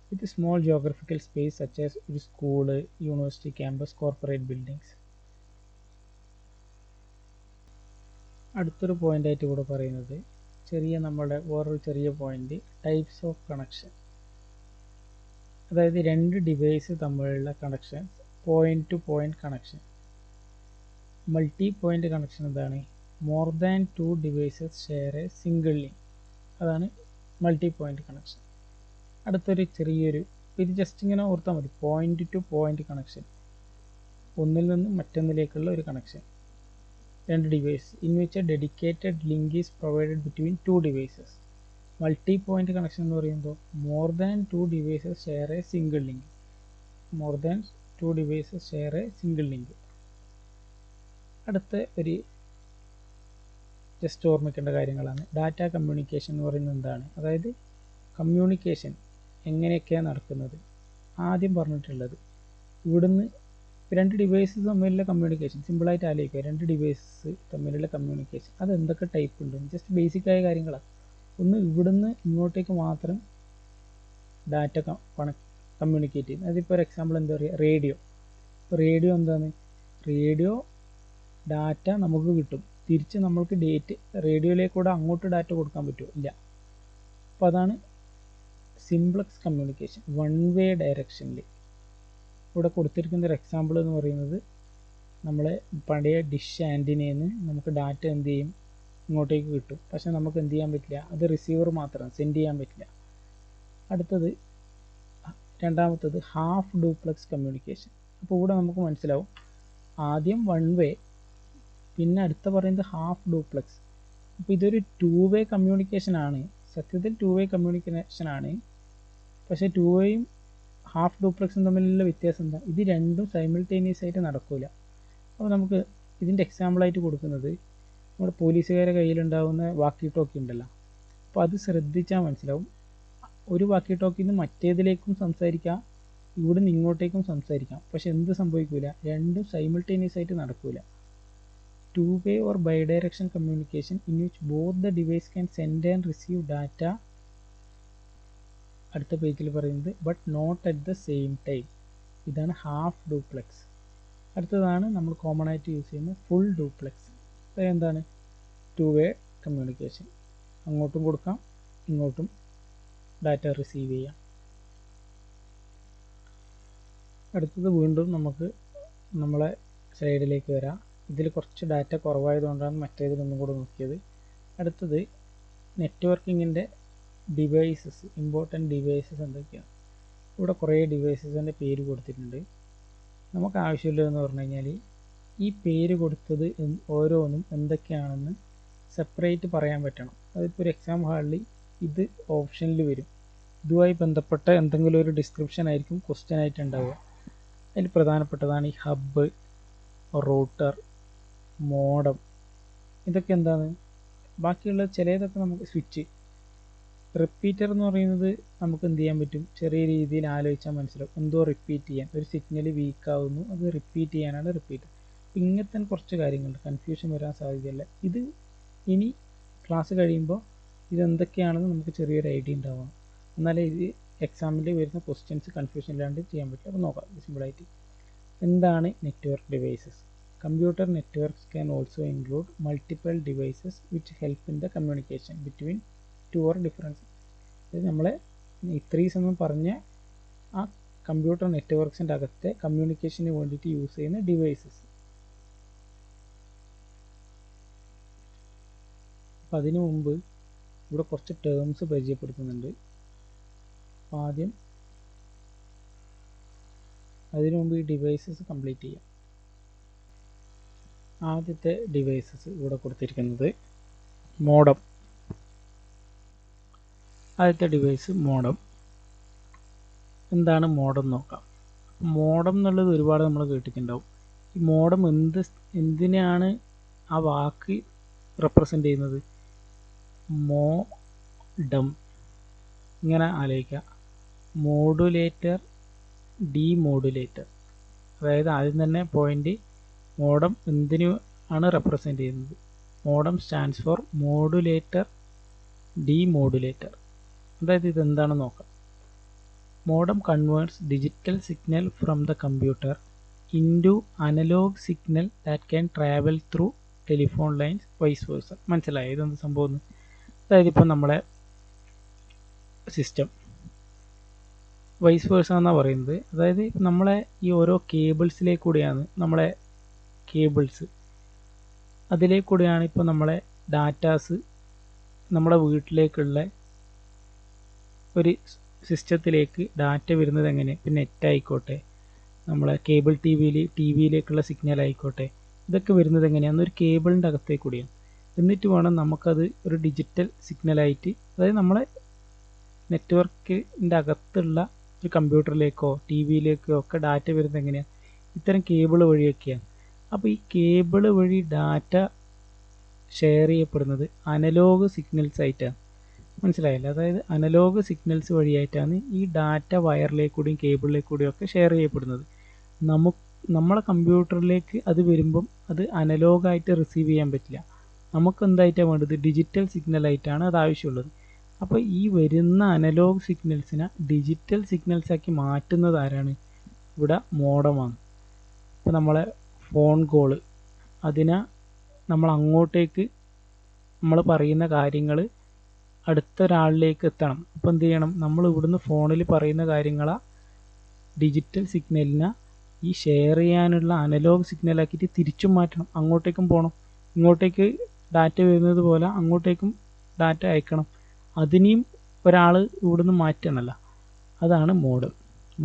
with small geographical space such as ഒരു school, university campus, corporate buildings. അടുത്തൊരു പോയിൻ്റായിട്ട് ഇവിടെ പറയുന്നത് വേറൊരു ചെറിയ പോയിൻ്റ്, ടൈപ്സ് ഓഫ് കണക്ഷൻ. അതായത് 2 ഡിവൈസ് തമ്മിലുള്ള connection, point to point connection. Multi point connection എന്താണ്? More than 2 devices share a single link, അതാണ് മൾട്ടി പോയിൻ്റ് കണക്ഷൻ. അടുത്തൊരു ചെറിയൊരു, ഇത് ജസ്റ്റ് ഇങ്ങനെ ഓർത്താൽ മതി, പോയിൻ്റ് ടു പോയിൻ്റ് കണക്ഷൻ, ഒന്നിൽ നിന്ന് മറ്റൊന്നിലേക്കുള്ള ഒരു connection. 2 device in which A dedicated link is provided between 2 devices. Multi point connection എന്ന് പറയുമ്പോൾ more than 2 devices share a single link, more than 2 devices share a single link. അടുത്ത ഒരു just ഓർമ്മിക്കേണ്ട കാര്യങ്ങളാണ്. Data communication എന്ന് പറയുന്നത് എന്താണ്, അതായത് കമ്മ്യൂണിക്കേഷൻ എങ്ങനെയൊക്കെയാണ് നടക്കുന്നത്. ആദ്യം പറഞ്ഞിട്ടുള്ളത് ഇവിടുന്ന് 2 ഡിവൈസസ് തമ്മിലുള്ള കമ്മ്യൂണിക്കേഷൻ, സിമ്പിളായിട്ട് ആലോചിക്കുക. 2 ഡിവൈസസ് തമ്മിലുള്ള കമ്മ്യൂണിക്കേഷൻ അത് എന്തൊക്കെ ടൈപ്പ് ഉണ്ട്, ജസ്റ്റ് ബേസിക്കായ കാര്യങ്ങളാണ്. ഒന്ന്, ഇവിടുന്ന് ഇങ്ങോട്ടേക്ക് മാത്രം ഡാറ്റ കമ്മ്യൂണിക്കേറ്റ് ചെയ്യും. അതിപ്പോൾ ഒരു എക്സാമ്പിൾ എന്താ പറയുക, റേഡിയോ. ഇപ്പോൾ റേഡിയോ എന്താണ്, റേഡിയോ ഡാറ്റ നമുക്ക് കിട്ടും, തിരിച്ച് നമ്മൾക്ക് റേഡിയോയിലേക്കൂടെ അങ്ങോട്ട് ഡാറ്റ കൊടുക്കാൻ പറ്റുമോ? ഇല്ല. അപ്പോൾ അതാണ് സിംപ്ലക്സ് കമ്മ്യൂണിക്കേഷൻ, 1 വേ ഡയറക്ഷനിൽ. ഇവിടെ കൊടുത്തിരിക്കുന്ന ഒരു എക്സാമ്പിൾ എന്ന് പറയുന്നത് നമ്മളെ പഴയ ഡിഷ് ആൻറ്റിനയിൽ നിന്ന് നമുക്ക് ഡാറ്റ എന്ത് ചെയ്യും, ഇങ്ങോട്ടേക്ക് കിട്ടും. പക്ഷേ നമുക്ക് എന്ത് ചെയ്യാൻ പറ്റില്ല, അത് റിസീവർ മാത്രം സെൻഡ് ചെയ്യാൻ പറ്റില്ല. അടുത്തത് രണ്ടാമത്തത് ഹാഫ് ഡ്യൂപ്ലക്സ് കമ്മ്യൂണിക്കേഷൻ. അപ്പോൾ ഇവിടെ നമുക്ക് മനസ്സിലാവും, ആദ്യം 1 വേ, പിന്നെ അടുത്ത പറയുന്നത് ഹാഫ് ഡ്യൂപ്ലക്സ്. അപ്പോൾ ഇതൊരു 2 വേ കമ്മ്യൂണിക്കേഷൻ ആണ്, സത്യത്തിൽ 2 വേ കമ്മ്യൂണിക്കേഷൻ ആണ്. പക്ഷേ 2 വേയും ഹാഫ് ഡ്യൂപ്ലക്സും തമ്മിലുള്ള വ്യത്യാസം എന്താ, ഇത് രണ്ടും സൈമിൾട്ടേനിയസ് ആയിട്ട് നടക്കില്ല. അപ്പോൾ നമുക്ക് ഇതിൻ്റെ എക്സാമ്പിളായിട്ട് കൊടുക്കുന്നത് നമ്മുടെ പോലീസുകാരുടെ കയ്യിലുണ്ടാകുന്ന വാക്കി ടോക്കി ഉണ്ടല്ലോ. അപ്പോൾ അത് ശ്രദ്ധിച്ചാൽ മനസ്സിലാവും, ഒരു വാക്കി ടോക്കിയിൽ നിന്ന് മറ്റേതിലേക്കും സംസാരിക്കാം, ഇവിടെ നിന്ന് ഇങ്ങോട്ടേക്കും സംസാരിക്കാം. പക്ഷെ എന്ത് സംഭവിക്കില്ല, രണ്ടും സൈമിൾട്ടേനിയസ് ആയിട്ട് നടക്കില്ല. 2 way or bidirection communication in which both the device can send and receive data. അടുത്ത പേജിൽ പറയുന്നത് but not at the same time, ഇതാണ് ഹാഫ് ഡ്യൂപ്ലക്സ്. അടുത്തതാണ് നമ്മൾ കോമൺ ആയിട്ട് യൂസ് ചെയ്യുന്ന ഫുൾ ഡ്യൂപ്ലക്സ്. എന്താണ്, 2 വേ കമ്മ്യൂണിക്കേഷൻ, അങ്ങോട്ടും കൊടുക്കാം ഇങ്ങോട്ടും ഡാറ്റ റിസീവ് ചെയ്യാം. അടുത്തത് വീണ്ടും നമുക്ക് നമ്മളെ സൈഡിലേക്ക് വരാം. ഇതിൽ കുറച്ച് ഡാറ്റ കുറവായതുകൊണ്ടാണ് മറ്റേതിലൊന്നും കൂടെ നോക്കിയത്. അടുത്തത് നെറ്റ്വർക്കിങ്ങിൻ്റെ ഡിവൈസസ്, ഇമ്പോർട്ടൻറ്റ് ഡിവൈസസ് എന്തൊക്കെയാണ്. ഇവിടെ കുറേ ഡിവൈസസിൻ്റെ പേര് കൊടുത്തിട്ടുണ്ട്. നമുക്ക് ആവശ്യമില്ലതെന്ന് പറഞ്ഞു കഴിഞ്ഞാൽ ഈ പേര് കൊടുത്തത് ഓരോന്നും എന്തൊക്കെയാണെന്ന് സെപ്പറേറ്റ് പറയാൻ പറ്റണം. അതിപ്പോൾ ഒരു എക്സാം ഹാളിൽ ഇത് ഓപ്ഷനിൽ വരും. ഇതുമായി ബന്ധപ്പെട്ട എന്തെങ്കിലും ഒരു ഡിസ്ക്രിപ്ഷൻ ആയിരിക്കും ക്വസ്റ്റ്യൻ ആയിട്ട് ഉണ്ടാവുക. അതിൽ പ്രധാനപ്പെട്ടതാണ് ഈ ഹബ്ബ്, റൂട്ടർ, മോഡം. ഇതൊക്കെ എന്താണ്, ബാക്കിയുള്ള ചിലതൊക്കെ നമുക്ക് സ്വിച്ച്. റിപ്പീറ്റർ എന്ന് പറയുന്നത് നമുക്ക് എന്ത് ചെയ്യാൻ പറ്റും, ചെറിയ രീതിയിൽ ആലോചിച്ചാൽ മനസ്സിലാവും. എന്തോ റിപ്പീറ്റ് ചെയ്യാൻ, ഒരു സിഗ്നൽ വീക്ക് ആവുന്നു, അത് റിപ്പീറ്റ് ചെയ്യാനാണ് റിപ്പീറ്റർ. അപ്പോൾ ഇങ്ങനത്തെ കുറച്ച് കാര്യങ്ങളുണ്ട്, കൺഫ്യൂഷൻ വരാൻ സാധ്യതയില്ല. ഇത് ഇനി ക്ലാസ് കഴിയുമ്പോൾ ഇതെന്തൊക്കെയാണെന്ന് നമുക്ക് ചെറിയൊരു ഐഡിയ ഉണ്ടാവണം, എന്നാലേ ഇത് എക്സാമിൽ വരുന്ന ക്വസ്റ്റ്യൻസ് കൺഫ്യൂഷൻ ഇല്ലാണ്ട് ചെയ്യാൻ പറ്റും. അപ്പോൾ നോക്കാം സിമ്പിളായിട്ട്. എന്താണ് network devices? Computer networks can also include multiple devices which help in the communication between two or different. ഇത് നമ്മളെ ഇത്രയും സമയം പറഞ്ഞ ആ കമ്പ്യൂട്ടർ നെറ്റ്വർക്ക്സിൻ്റെ അകത്തെ കമ്മ്യൂണിക്കേഷന് വേണ്ടിയിട്ട് യൂസ് ചെയ്യുന്ന ഡിവൈസസ്. അപ്പം അതിനു മുമ്പ് ഇവിടെ കുറച്ച് ടേംസ് പരിചയപ്പെടുത്തുന്നുണ്ട്. ആദ്യം അതിനു മുമ്പ് ഈ ഡിവൈസസ് കംപ്ലീറ്റ് ചെയ്യാം. ആദ്യത്തെ ഡിവൈസസ് ഇവിടെ കൊടുത്തിരിക്കുന്നത് മോഡം. ആദ്യത്തെ ഡിവൈസ് മോഡം. എന്താണ് മോഡം നോക്കാം. മോഡം എന്നുള്ളത് ഒരുപാട് നമ്മൾ കേട്ടിട്ടുണ്ടാവും. ഈ മോഡം എന്തിനാണ് ആ വാക്ക് റെപ്രസെൻ്റ് ചെയ്യുന്നത്? മോഡം ഇങ്ങനെ ആലോചിക്കുക. Modulator, demodulator. അതായത് ആദ്യം തന്നെ പോയിന്റ്, മോഡം എന്തിനു ആണ് റെപ്രസെൻ്റ് ചെയ്യുന്നത്? Modem stands for modulator, demodulator. അതായത് ഇതെന്താണെന്ന് നോക്കാം. Modem converts digital signal from the computer into analog signal that can travel through telephone lines vice versa. മനസ്സിലായി ഇതെന്ത് സംഭവം? അതായത് ഇപ്പം നമ്മളെ സിസ്റ്റം വൈസ് വേഴ്സ എന്നാണ് പറയുന്നത്. അതായത് നമ്മളെ ഈ ഓരോ കേബിൾസിലേക്കൂടെയാണ് നമ്മളെ കേബിൾസ്, അതിലേക്കൂടെയാണ് ഇപ്പോൾ നമ്മളെ ഡാറ്റാസ് നമ്മുടെ വീട്ടിലേക്കുള്ള ഒരു സിസ്റ്റത്തിലേക്ക് ഡാറ്റ വരുന്നത്. എങ്ങനെ? ഇപ്പം നെറ്റ് ആയിക്കോട്ടെ, നമ്മളെ കേബിൾ ടിവിയിലേക്കുള്ള സിഗ്നൽ ആയിക്കോട്ടെ, ഇതൊക്കെ വരുന്നത് എങ്ങനെയാണ്? ഒരു കേബിളിൻ്റെ അകത്തേക്ക് കൂടിയാണ്. എന്നിട്ട് വേണം നമുക്കത് ഒരു ഡിജിറ്റൽ സിഗ്നലായിട്ട്, അതായത് നമ്മളെ നെറ്റ്വർക്കിൻ്റെ അകത്തുള്ള ഒരു കമ്പ്യൂട്ടറിലേക്കോ ടി വിയിലേക്കോ ഒക്കെ ഡാറ്റ വരുന്നത് എങ്ങനെയാണ്? ഇത്തരം കേബിൾ വഴിയൊക്കെയാണ്. അപ്പോൾ ഈ കേബിൾ വഴി ഡാറ്റ ഷെയർ ചെയ്യപ്പെടുന്നത് അനലോഗ് സിഗ്നൽസ് ആയിട്ടാണ്. മനസ്സിലായില്ല? അതായത് അനലോഗ് സിഗ്നൽസ് വഴിയായിട്ടാണ് ഈ ഡാറ്റ വയറിലേക്കൂടിയും കേബിളിലേക്കൂടിയും ഒക്കെ ഷെയർ ചെയ്യപ്പെടുന്നത്. നമ്മളെ കമ്പ്യൂട്ടറിലേക്ക് അത് വരുമ്പം അത് അനലോഗായിട്ട് റിസീവ് ചെയ്യാൻ പറ്റില്ല. നമുക്ക് എന്തായിട്ടാണ് വേണ്ടത്? ഡിജിറ്റൽ സിഗ്നലായിട്ടാണ് അത് ആവശ്യമുള്ളത്. അപ്പോൾ ഈ വരുന്ന അനലോഗ് സിഗ്നൽസിനെ ഡിജിറ്റൽ സിഗ്നൽസാക്കി മാറ്റുന്നത് ആരാണ്? ഇവിടെ മോഡമാണ്. ഇപ്പോൾ നമ്മളെ ഫോൺ കോള്, അതിനെ നമ്മൾ അങ്ങോട്ടേക്ക് നമ്മൾ പറയുന്ന കാര്യങ്ങൾ അടുത്തൊരാളിലേക്ക് എത്തണം. അപ്പോൾ എന്ത് ചെയ്യണം? നമ്മൾ ഇവിടുന്ന് ഫോണിൽ പറയുന്ന കാര്യങ്ങളെ ഡിജിറ്റൽ സിഗ്നലിനെ ഈ ഷെയർ ചെയ്യാനുള്ള അനലോഗ് സിഗ്നലാക്കിയിട്ട് തിരിച്ചും മാറ്റണം. അങ്ങോട്ടേക്കും പോകണം. ഇങ്ങോട്ടേക്ക് ഡാറ്റ വരുന്നത് പോലെ അങ്ങോട്ടേക്കും ഡാറ്റ അയക്കണം. അതിനെയും ഒരാൾ ഇവിടുന്ന് മാറ്റണമല്ല. അതാണ് മോഡം.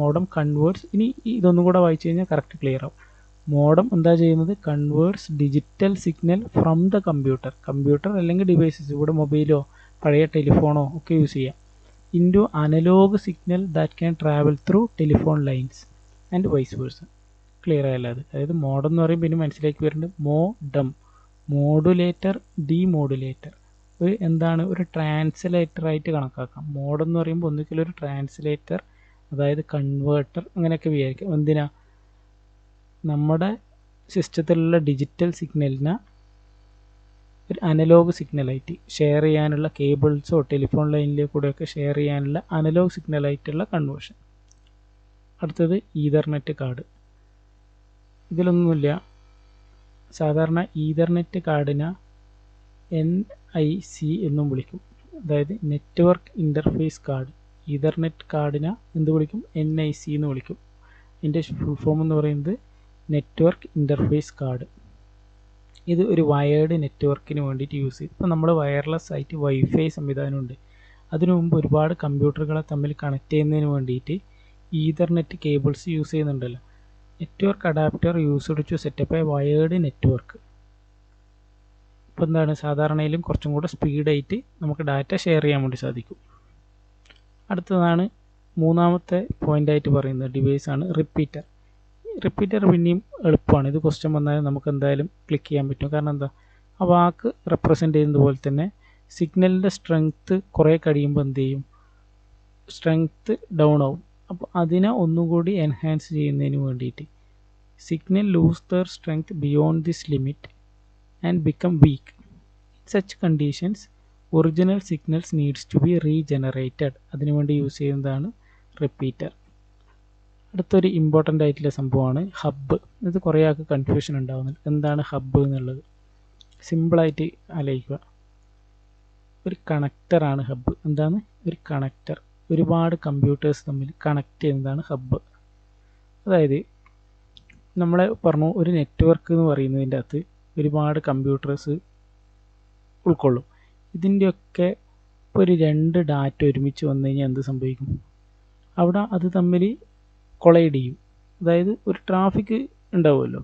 Modem converts. ഇനി ഇതൊന്നും കൂടെ വായിച്ചു കഴിഞ്ഞാൽ കറക്റ്റ് ക്ലിയർ ആവും. മോഡം എന്താ ചെയ്യുന്നത്? Converts digital signal from the computer അല്ലെങ്കിൽ ഡിവൈസസ്, ഇവിടെ മൊബൈലോ പഴയ ടെലിഫോണോ ഒക്കെ യൂസ് ചെയ്യാം, into analog signal that can travel through telephone lines and vice versa. Clear ആയല്ലോ അത്? അതായത് മോഡം എന്ന് പറയുമ്പോൾ പിന്നെ മനസ്സിലേക്ക് വരുന്നുണ്ട് മോഡം, മോഡുലേറ്റർ, ഡീമോഡുലേറ്റർ. എന്താണ്? ഒരു ട്രാൻസ്ലേറ്റർ ആയിട്ട് കണക്കാക്കാം. മോഡം എന്ന് പറയുമ്പോൾ ഒന്നുകിൽ ഒരു ട്രാൻസ്ലേറ്റർ, അതായത് കൺവേർട്ടർ, അങ്ങനെയൊക്കെ വിചാരിക്കാം. എന്തിനാ? നമ്മുടെ സിസ്റ്റത്തിലുള്ള ഡിജിറ്റൽ സിഗ്നലിനെ ഒരു അനലോഗ് സിഗ്നലായിട്ട് ഷെയർ ചെയ്യാനുള്ള, കേബിൾസോ ടെലിഫോൺ ലൈനിലേക്കൂടെയൊക്കെ ഷെയർ ചെയ്യാനുള്ള അനലോഗ് സിഗ്നലായിട്ടുള്ള കൺവേർഷൻ. അടുത്തത് ഈതർനെറ്റ് കാർഡ്. ഇതിലൊന്നുമില്ല. സാധാരണ ഈതർനെറ്റ് കാർഡിനെ NIC എന്നും വിളിക്കും. അതായത് നെറ്റ്വർക്ക് ഇൻ്റർഫേസ് കാർഡ്. ഈതർനെറ്റ് കാർഡിനെ എന്ത് വിളിക്കും? NIC എന്ന് വിളിക്കും. ഇതിൻ്റെ ഫുൾ ഫോം എന്ന് പറയുന്നത് നെറ്റ്വർക്ക് ഇൻ്റർഫേസ് കാർഡ്. ഇത് ഒരു വയേർഡ് നെറ്റ്വർക്കിന് വേണ്ടിയിട്ട് യൂസ് ചെയ്യും. ഇപ്പോൾ നമ്മൾ വയർലെസ് ആയിട്ട് വൈഫൈ സംവിധാനമുണ്ട്. അതിനു മുമ്പ് ഒരുപാട് കമ്പ്യൂട്ടറുകളെ തമ്മിൽ കണക്ട് ചെയ്യുന്നതിന് വേണ്ടിയിട്ട് ഈതർനെറ്റ് കേബിൾസ് യൂസ് ചെയ്യുന്നുണ്ടല്ലോ. Network adapter used to setup a wired network. ഇപ്പോൾ എന്താണ്? സാധാരണയിലും കുറച്ചും കൂടെ സ്പീഡായിട്ട് നമുക്ക് ഡാറ്റ ഷെയർ ചെയ്യാൻ വേണ്ടി സാധിക്കും. അടുത്തതാണ് മൂന്നാമത്തെ പോയിൻ്റായിട്ട് പറയുന്നത് ഡിവൈസാണ് റിപ്പീറ്റർ. റിപ്പീറ്റർ പിന്നെയും എളുപ്പമാണ്. ഇത് ക്വസ്റ്റ്യൻ വന്നാൽ നമുക്ക് എന്തായാലും ക്ലിക്ക് ചെയ്യാൻ പറ്റും. കാരണം എന്താ? ആ വാക്ക് റെപ്രസെൻ്റ് ചെയ്യുന്നത് പോലെ തന്നെ സിഗ്നലിൻ്റെ സ്ട്രെങ്ത്ത് കുറേ കഴിയുമ്പോൾ എന്ത് ചെയ്യും? സ്ട്രെങ്ത്ത് ഡൗൺ ആവും. അപ്പോൾ അതിനെ ഒന്നും കൂടി എൻഹാൻസ് ചെയ്യുന്നതിന് വേണ്ടിയിട്ട് signal lose their strength beyond this limit and become weak. In such conditions, original signals needs to be regenerated. അതിനുവേണ്ടി യൂസ് ചെയ്യുന്നതാണ് റിപ്പീറ്റർ. അടുത്തൊരു ഇമ്പോർട്ടൻ്റ് ആയിട്ടുള്ള സംഭവമാണ് ഹബ്ബ്. ഇത് കുറേ ആൾക്ക് കൺഫ്യൂഷൻ ഉണ്ടാകുന്നുണ്ട്. എന്താണ് ഹബ്ബ് എന്നുള്ളത്? സിമ്പിളായിട്ട് ആലോചിക്കുക. ഒരു കണക്ടറാണ് ഹബ്ബ്. എന്താണ്? ഒരു കണക്ടർ. ഒരുപാട് കമ്പ്യൂട്ടേഴ്സ് തമ്മിൽ കണക്ട് ചെയ്യുന്നതാണ് ഹബ്ബ്. അതായത് നമ്മളെ പറഞ്ഞു ഒരു നെറ്റ്വർക്ക് എന്ന് പറയുന്നതിൻ്റെ അകത്ത് ഒരുപാട് കമ്പ്യൂട്ടേഴ്സ് ഉൾക്കൊള്ളും. ഇതിൻ്റെയൊക്കെ ഇപ്പോൾ ഒരു 2 ഡാറ്റ ഒരുമിച്ച് വന്നു കഴിഞ്ഞാൽ എന്ത് സംഭവിക്കും? അവിടെ അത് തമ്മിൽ കൊളൈഡ് ചെയ്യും. അതായത് ഒരു ട്രാഫിക് ഉണ്ടാവുമല്ലോ.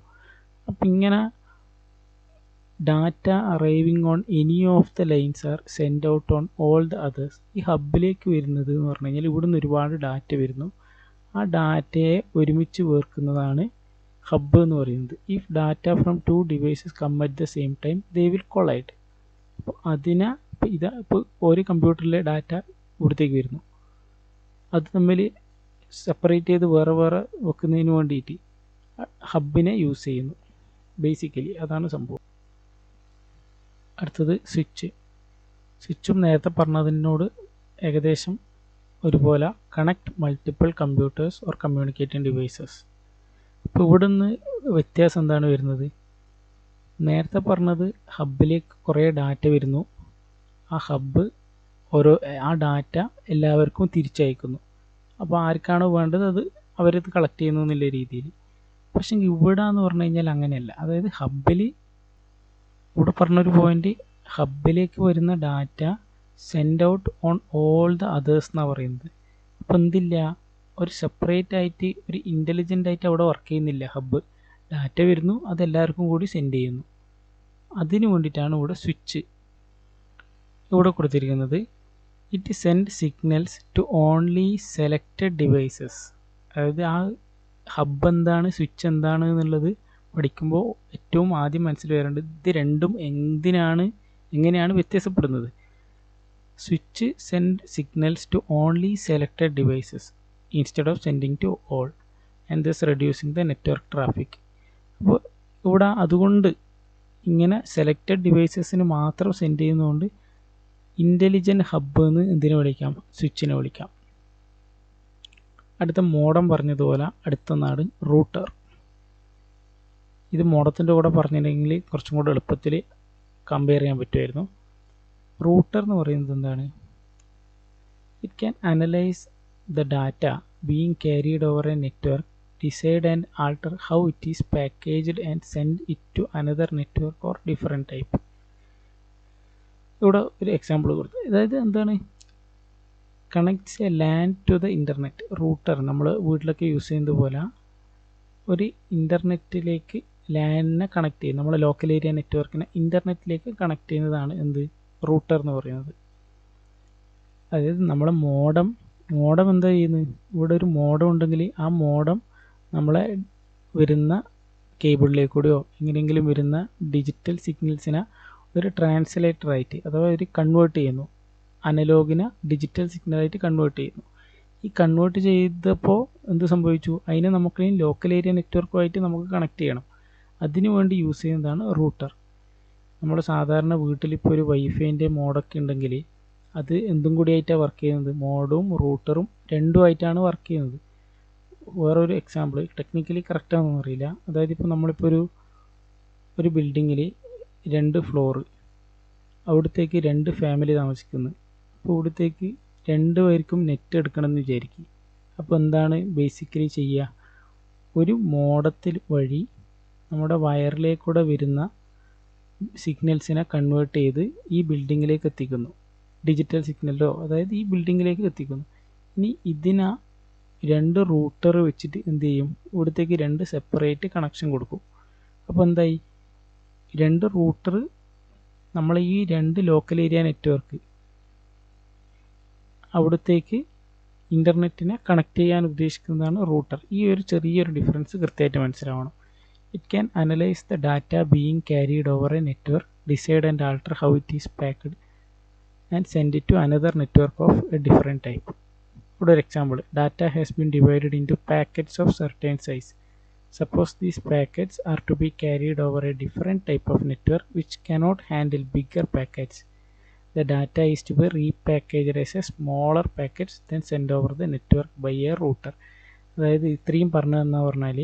അപ്പം ഇങ്ങനെ data arriving on any of the lines are send out on all the others. ഈ ഹബ്ബിലേക്ക് വരുന്നത് എന്ന് പറഞ്ഞു കഴിഞ്ഞാൽ ഇവിടുന്ന് ഒരുപാട് ഡാറ്റ വരുന്നു. ആ ഡാറ്റയെ ഒരുമിച്ച് വേർക്കുന്നതാണ് ഹബ്ബ് എന്ന് പറയുന്നത്. If data from 2 devices come at the same time they will collide. അപ്പോൾ അതിനെ ഇപ്പോൾ ഒരു കമ്പ്യൂട്ടറിലെ ഡാറ്റ ഇവിടത്തേക്ക് വരുന്നു. അത് തമ്മിൽ സെപ്പറേറ്റ് ചെയ്ത് വേറെ വേറെ വെക്കുന്നതിന് വേണ്ടിയിട്ട് ഹബ്ബിനെ യൂസ് ചെയ്യുന്നു. ബേസിക്കലി അതാണ് സംഭവം. അടുത്തത് സ്വിച്ച്. സ്വിച്ചും നേരത്തെ പറഞ്ഞതിനോട് ഏകദേശം ഒരുപോലെ connect multiple computers or communicating devices. ഇപ്പോൾ ഇവിടുന്ന് വ്യത്യാസം എന്താണ് വരുന്നത്? നേരത്തെ പറഞ്ഞത് ഹബ്ബിലേക്ക് കുറേ ഡാറ്റ വരുന്നു. ആ ഹബ്ബ് ആ ഡാറ്റ എല്ലാവർക്കും തിരിച്ചയക്കുന്നു. അപ്പോൾ ആർക്കാണോ വേണ്ടത് അത് അവരത് കളക്ട് ചെയ്യുന്നു എന്നുള്ള രീതിയിൽ. പക്ഷേ ഇവിടെ എന്ന് പറഞ്ഞു കഴിഞ്ഞാൽ അങ്ങനെയല്ല. അതായത് ഹബ്ബിൽ ഇവിടെ പറഞ്ഞൊരു പോയിന്റ്, ഹബ്ബിലേക്ക് വരുന്ന data send out on all the others എന്നാണ് പറയുന്നത്. അപ്പോൾ എന്തില്ല, ഒരു സെപ്പറേറ്റ് ആയിട്ട് ഒരു ഇൻ്റലിജൻ്റ് ആയിട്ട് അവിടെ വർക്ക് ചെയ്യുന്നില്ല. ഹബ്ബ് ഡാറ്റ വരുന്നു, അതെല്ലാവർക്കും കൂടി സെൻഡ് ചെയ്യുന്നു. അതിനു വേണ്ടിയിട്ടാണ് ഇവിടെ സ്വിച്ച് ഇവിടെ കൊടുത്തിരിക്കുന്നത്. It send signals to only selected devices. അതായത് ആ ഹബ്ബ് എന്താണ്, സ്വിച്ച് എന്താണ് എന്നുള്ളത് പഠിക്കുമ്പോൾ ഏറ്റവും ആദ്യം മനസ്സിൽ വരേണ്ടത് ഇത് രണ്ടും എങ്ങനെയാണ് വ്യത്യാസപ്പെടുന്നത്. Switch send signals to only selected devices instead of sending to all and thus reducing the network traffic. അപ്പോൾ ഇവിടെ അതുകൊണ്ട് ഇങ്ങനെ സെലക്റ്റഡ് ഡിവൈസസിന് മാത്രം സെൻഡ് ചെയ്യുന്നതുകൊണ്ട് ഇൻ്റലിജൻ്റ് ഹബ്ബ് എന്ന് എന്തിനെ വിളിക്കാം? സ്വിച്ചിനെ വിളിക്കാം. അടുത്ത മോഡം പറഞ്ഞതുപോലെ അടുത്തൊന്നാണ് റൂട്ടർ. ഇത് മോഡത്തിൻ്റെ കൂടെ പറഞ്ഞിട്ടുണ്ടെങ്കിൽ കുറച്ചും കൂടെ എളുപ്പത്തിൽ കമ്പയർ ചെയ്യാൻ പറ്റുമായിരുന്നു. റൂട്ടർ എന്ന് പറയുന്നത് എന്താണ്? It can analyse the data being carried over a network, decide and alter how it is packaged and send it to another network or different type. ഇവിടെ ഒരു എക്സാമ്പിൾ കൊടുത്തു. അതായത് എന്താണ്? Connects a LAN to the internet. Router നമ്മൾ വീട്ടിലൊക്കെ use ചെയ്യുന്നത് പോലെ ഒരു ഇൻ്റർനെറ്റിലേക്ക് ലാനിനെ കണക്ട് ചെയ്യും. നമ്മുടെ ലോക്കൽ ഏരിയ നെറ്റ്വർക്കിനെ ഇൻ്റർനെറ്റിലേക്ക് കണക്ട് ചെയ്യുന്നതാണ് എന്ത്? റൂട്ടർ എന്ന് പറയുന്നത്. അതായത് നമ്മളെ മോഡം എന്താ ചെയ്യുന്നത്? ഇവിടെ ഒരു മോഡം ഉണ്ടെങ്കിൽ ആ മോഡം നമ്മളെ വരുന്ന കേബിളിലേക്ക് കൂടെയോ എങ്ങനെയെങ്കിലും വരുന്ന ഡിജിറ്റൽ സിഗ്നൽസിനെ ഒരു ട്രാൻസ്ലേറ്ററായിട്ട് അഥവാ ഒരു കൺവേർട്ട് ചെയ്യുന്നു. അനലോഗിനെ ഡിജിറ്റൽ സിഗ്നലായിട്ട് കൺവേർട്ട് ചെയ്യുന്നു. ഈ കൺവേർട്ട് ചെയ്തപ്പോൾ എന്ത് സംഭവിച്ചു? അതിനെ നമുക്ക് ലോക്കൽ ഏരിയ നെറ്റ്വർക്കുമായിട്ട് നമുക്ക് കണക്ട് ചെയ്യണം. അതിനു വേണ്ടി യൂസ് ചെയ്യുന്നതാണ് റൂട്ടർ. നമ്മൾ സാധാരണ വീട്ടിലിപ്പോൾ ഒരു വൈഫൈൻ്റെ മോഡൊക്കെ ഉണ്ടെങ്കിൽ അത് എന്തും കൂടിയായിട്ടാണ് വർക്ക് ചെയ്യുന്നത്? മോഡും റൂട്ടറും രണ്ടുമായിട്ടാണ് വർക്ക് ചെയ്യുന്നത്. വേറൊരു എക്സാമ്പിൾ, ടെക്നിക്കലി കറക്റ്റാണെന്ന് അറിയില്ല. അതായത് ഇപ്പോൾ നമ്മളിപ്പോൾ ഒരു ബിൽഡിങ്ങിൽ 2 ഫ്ലോറ്, അവിടത്തേക്ക് 2 ഫാമിലി താമസിക്കുന്നു. അപ്പോൾ ഇവിടത്തേക്ക് 2 പേർക്കും നെറ്റ് എടുക്കണമെന്ന് വിചാരിക്കും. അപ്പോൾ എന്താണ് ബേസിക്കലി ചെയ്യുക? ഒരു മോഡത്തിൽ വഴി നമ്മുടെ വയറിലേക്കൂടെ വരുന്ന സിഗ്നൽസിനെ കൺവേർട്ട് ചെയ്ത് ഈ ബിൽഡിങ്ങിലേക്ക് എത്തിക്കുന്നു. ഡിജിറ്റൽ സിഗ്നലോ അതായത് ഈ ബിൽഡിങ്ങിലേക്ക് എത്തിക്കുന്നു. ഇനി ഇതിനെ 2 റൂട്ടർ വെച്ചിട്ട് എന്ത് ചെയ്യും? ഇവിടത്തേക്ക് 2 സെപ്പറേറ്റ് കണക്ഷൻ കൊടുക്കും. അപ്പോൾ എന്തായി? 2 റൂട്ടർ നമ്മൾ ഈ 2 ലോക്കൽ ഏരിയ നെറ്റ്വർക്ക് അവിടത്തേക്ക് ഇൻ്റർനെറ്റിനെ കണക്ട് ചെയ്യാൻ ഉദ്ദേശിക്കുന്നതാണ് റൂട്ടർ. ഈ ഒരു ചെറിയൊരു ഡിഫറൻസ് കൃത്യമായിട്ട് മനസ്സിലാവണം. It can analyse the data being carried over a network, decide and alter how it is packed and send it to another network of a different type. ഇവിടെ ഒരു example, data has been divided into packets of certain size. Suppose these packets are to be carried over a different type of network which cannot handle bigger packets. The data is to be repackaged as a smaller packets then sent over the network by a router. അതായത് ഇത്രയും പറഞ്ഞതെന്ന് പറഞ്ഞാൽ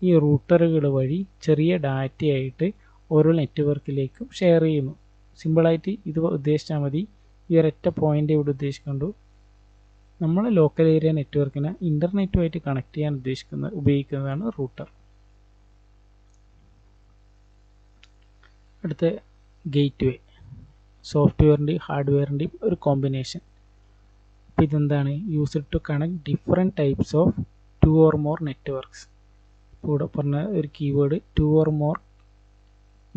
ഈ റൂട്ടറുകൾ വഴി ചെറിയ ഡാറ്റയായിട്ട് ഓരോ നെറ്റ്വർക്കിലേക്കും share ചെയ്യുന്നു. സിമ്പിളായിട്ട് ഇത് ഉദ്ദേശിച്ചാൽ മതി. ഈ ഒരൊറ്റ പോയിന്റ് ഇവിടെ ഉദ്ദേശിക്കുന്നുണ്ട്. നമ്മൾ ലോക്കൽ ഏരിയ നെറ്റ്വർക്കിനെ ഇൻ്റർനെറ്റുമായിട്ട് കണക്ട് ചെയ്യാൻ ഉപയോഗിക്കുന്നതാണ് റൂട്ടർ. അടുത്ത ഗേറ്റ് വേ, സോഫ്റ്റ്വെയറിൻ്റെയും ഹാർഡ്വെയറിൻ്റെയും ഒരു കോമ്പിനേഷൻ. അപ്പോൾ ഇതെന്താണ്? Used to connect different types of 2 or more networks. ഇപ്പോൾ ഇവിടെ പറഞ്ഞ ഒരു കീവേഡ് 2 or more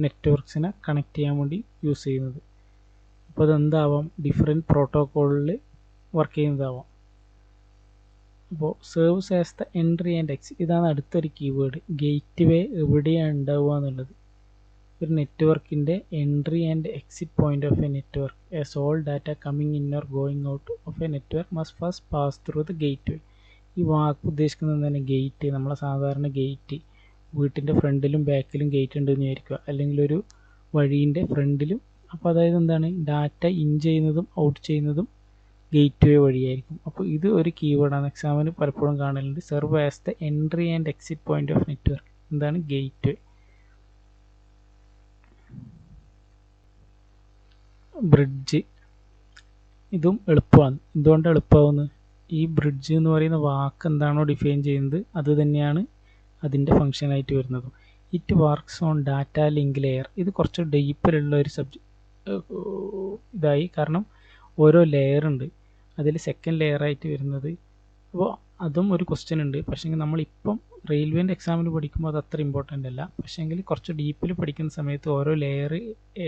നെറ്റ്വർക്ക്സിനെ കണക്ട് ചെയ്യാൻ വേണ്ടി യൂസ് ചെയ്യുന്നത്. അപ്പോൾ അതെന്താവാം? ഡിഫറെൻറ്റ് പ്രോട്ടോക്കോളിൽ വർക്ക് ചെയ്യുന്നതാവാം. അപ്പോൾ serves as the entry and exit, ഇതാണ് അടുത്തൊരു കീവേഡ്. ഗേറ്റ് വേ എവിടെയാണ് ഉണ്ടാവുക എന്നുള്ളത്. ഒരു നെറ്റ്വർക്കിൻ്റെ entry and exit point of a network. As all data coming in or going out of a network must first pass through the gateway. ഈ വാക്ക് ഉദ്ദേശിക്കുന്നത് തന്നെ ഗേറ്റ്, നമ്മളെ സാധാരണ ഗേറ്റ് വീട്ടിൻ്റെ ഫ്രണ്ടിലും ബാക്കിലും ഗേറ്റ് ഉണ്ടെന്ന് വിചാരിക്കുക, അല്ലെങ്കിൽ ഒരു വഴീൻ്റെ ഫ്രണ്ടിലും. അപ്പോൾ അതായത് എന്താണ്? ഡാറ്റ ഇൻ ചെയ്യുന്നതും ഔട്ട് ചെയ്യുന്നതും ഗേറ്റ് വേ വഴിയായിരിക്കും. അപ്പോൾ ഇത് ഒരു കീവേഡാണ്, എക്സാമിന് പലപ്പോഴും കാണലുണ്ട്. Serve as the entry and exit point of network. എന്താണ് ഗേറ്റ് വേ? ബ്രിഡ്ജ്, ഇതും എളുപ്പമാണ്. എന്തുകൊണ്ട് എളുപ്പമാവുന്നത്? ഈ ബ്രിഡ്ജ് എന്ന് പറയുന്ന വാക്ക് എന്താണോ ഡിഫൈൻ ചെയ്യുന്നത് അത് തന്നെയാണ് അതിൻ്റെ ഫങ്ഷനായിട്ട് വരുന്നത്. It works on data link layer. ഇത് കുറച്ച് ഡീപ്പിലുള്ള ഒരു ഇതായി, കാരണം ഓരോ ലെയർ ഉണ്ട്, അതിൽ സെക്കൻഡ് ലെയർ ആയിട്ട് വരുന്നത്. അപ്പോൾ അതും ഒരു ക്വസ്റ്റ്യൻ ഉണ്ട്. പക്ഷേങ്കിൽ നമ്മളിപ്പം റെയിൽവേൻ്റെ എക്സാമിന് പഠിക്കുമ്പോൾ അത് അത്ര ഇമ്പോർട്ടൻ്റ് അല്ല. പക്ഷേങ്കിൽ കുറച്ച് ഡീപ്പിൽ പഠിക്കുന്ന സമയത്ത് ഓരോ ലെയർ,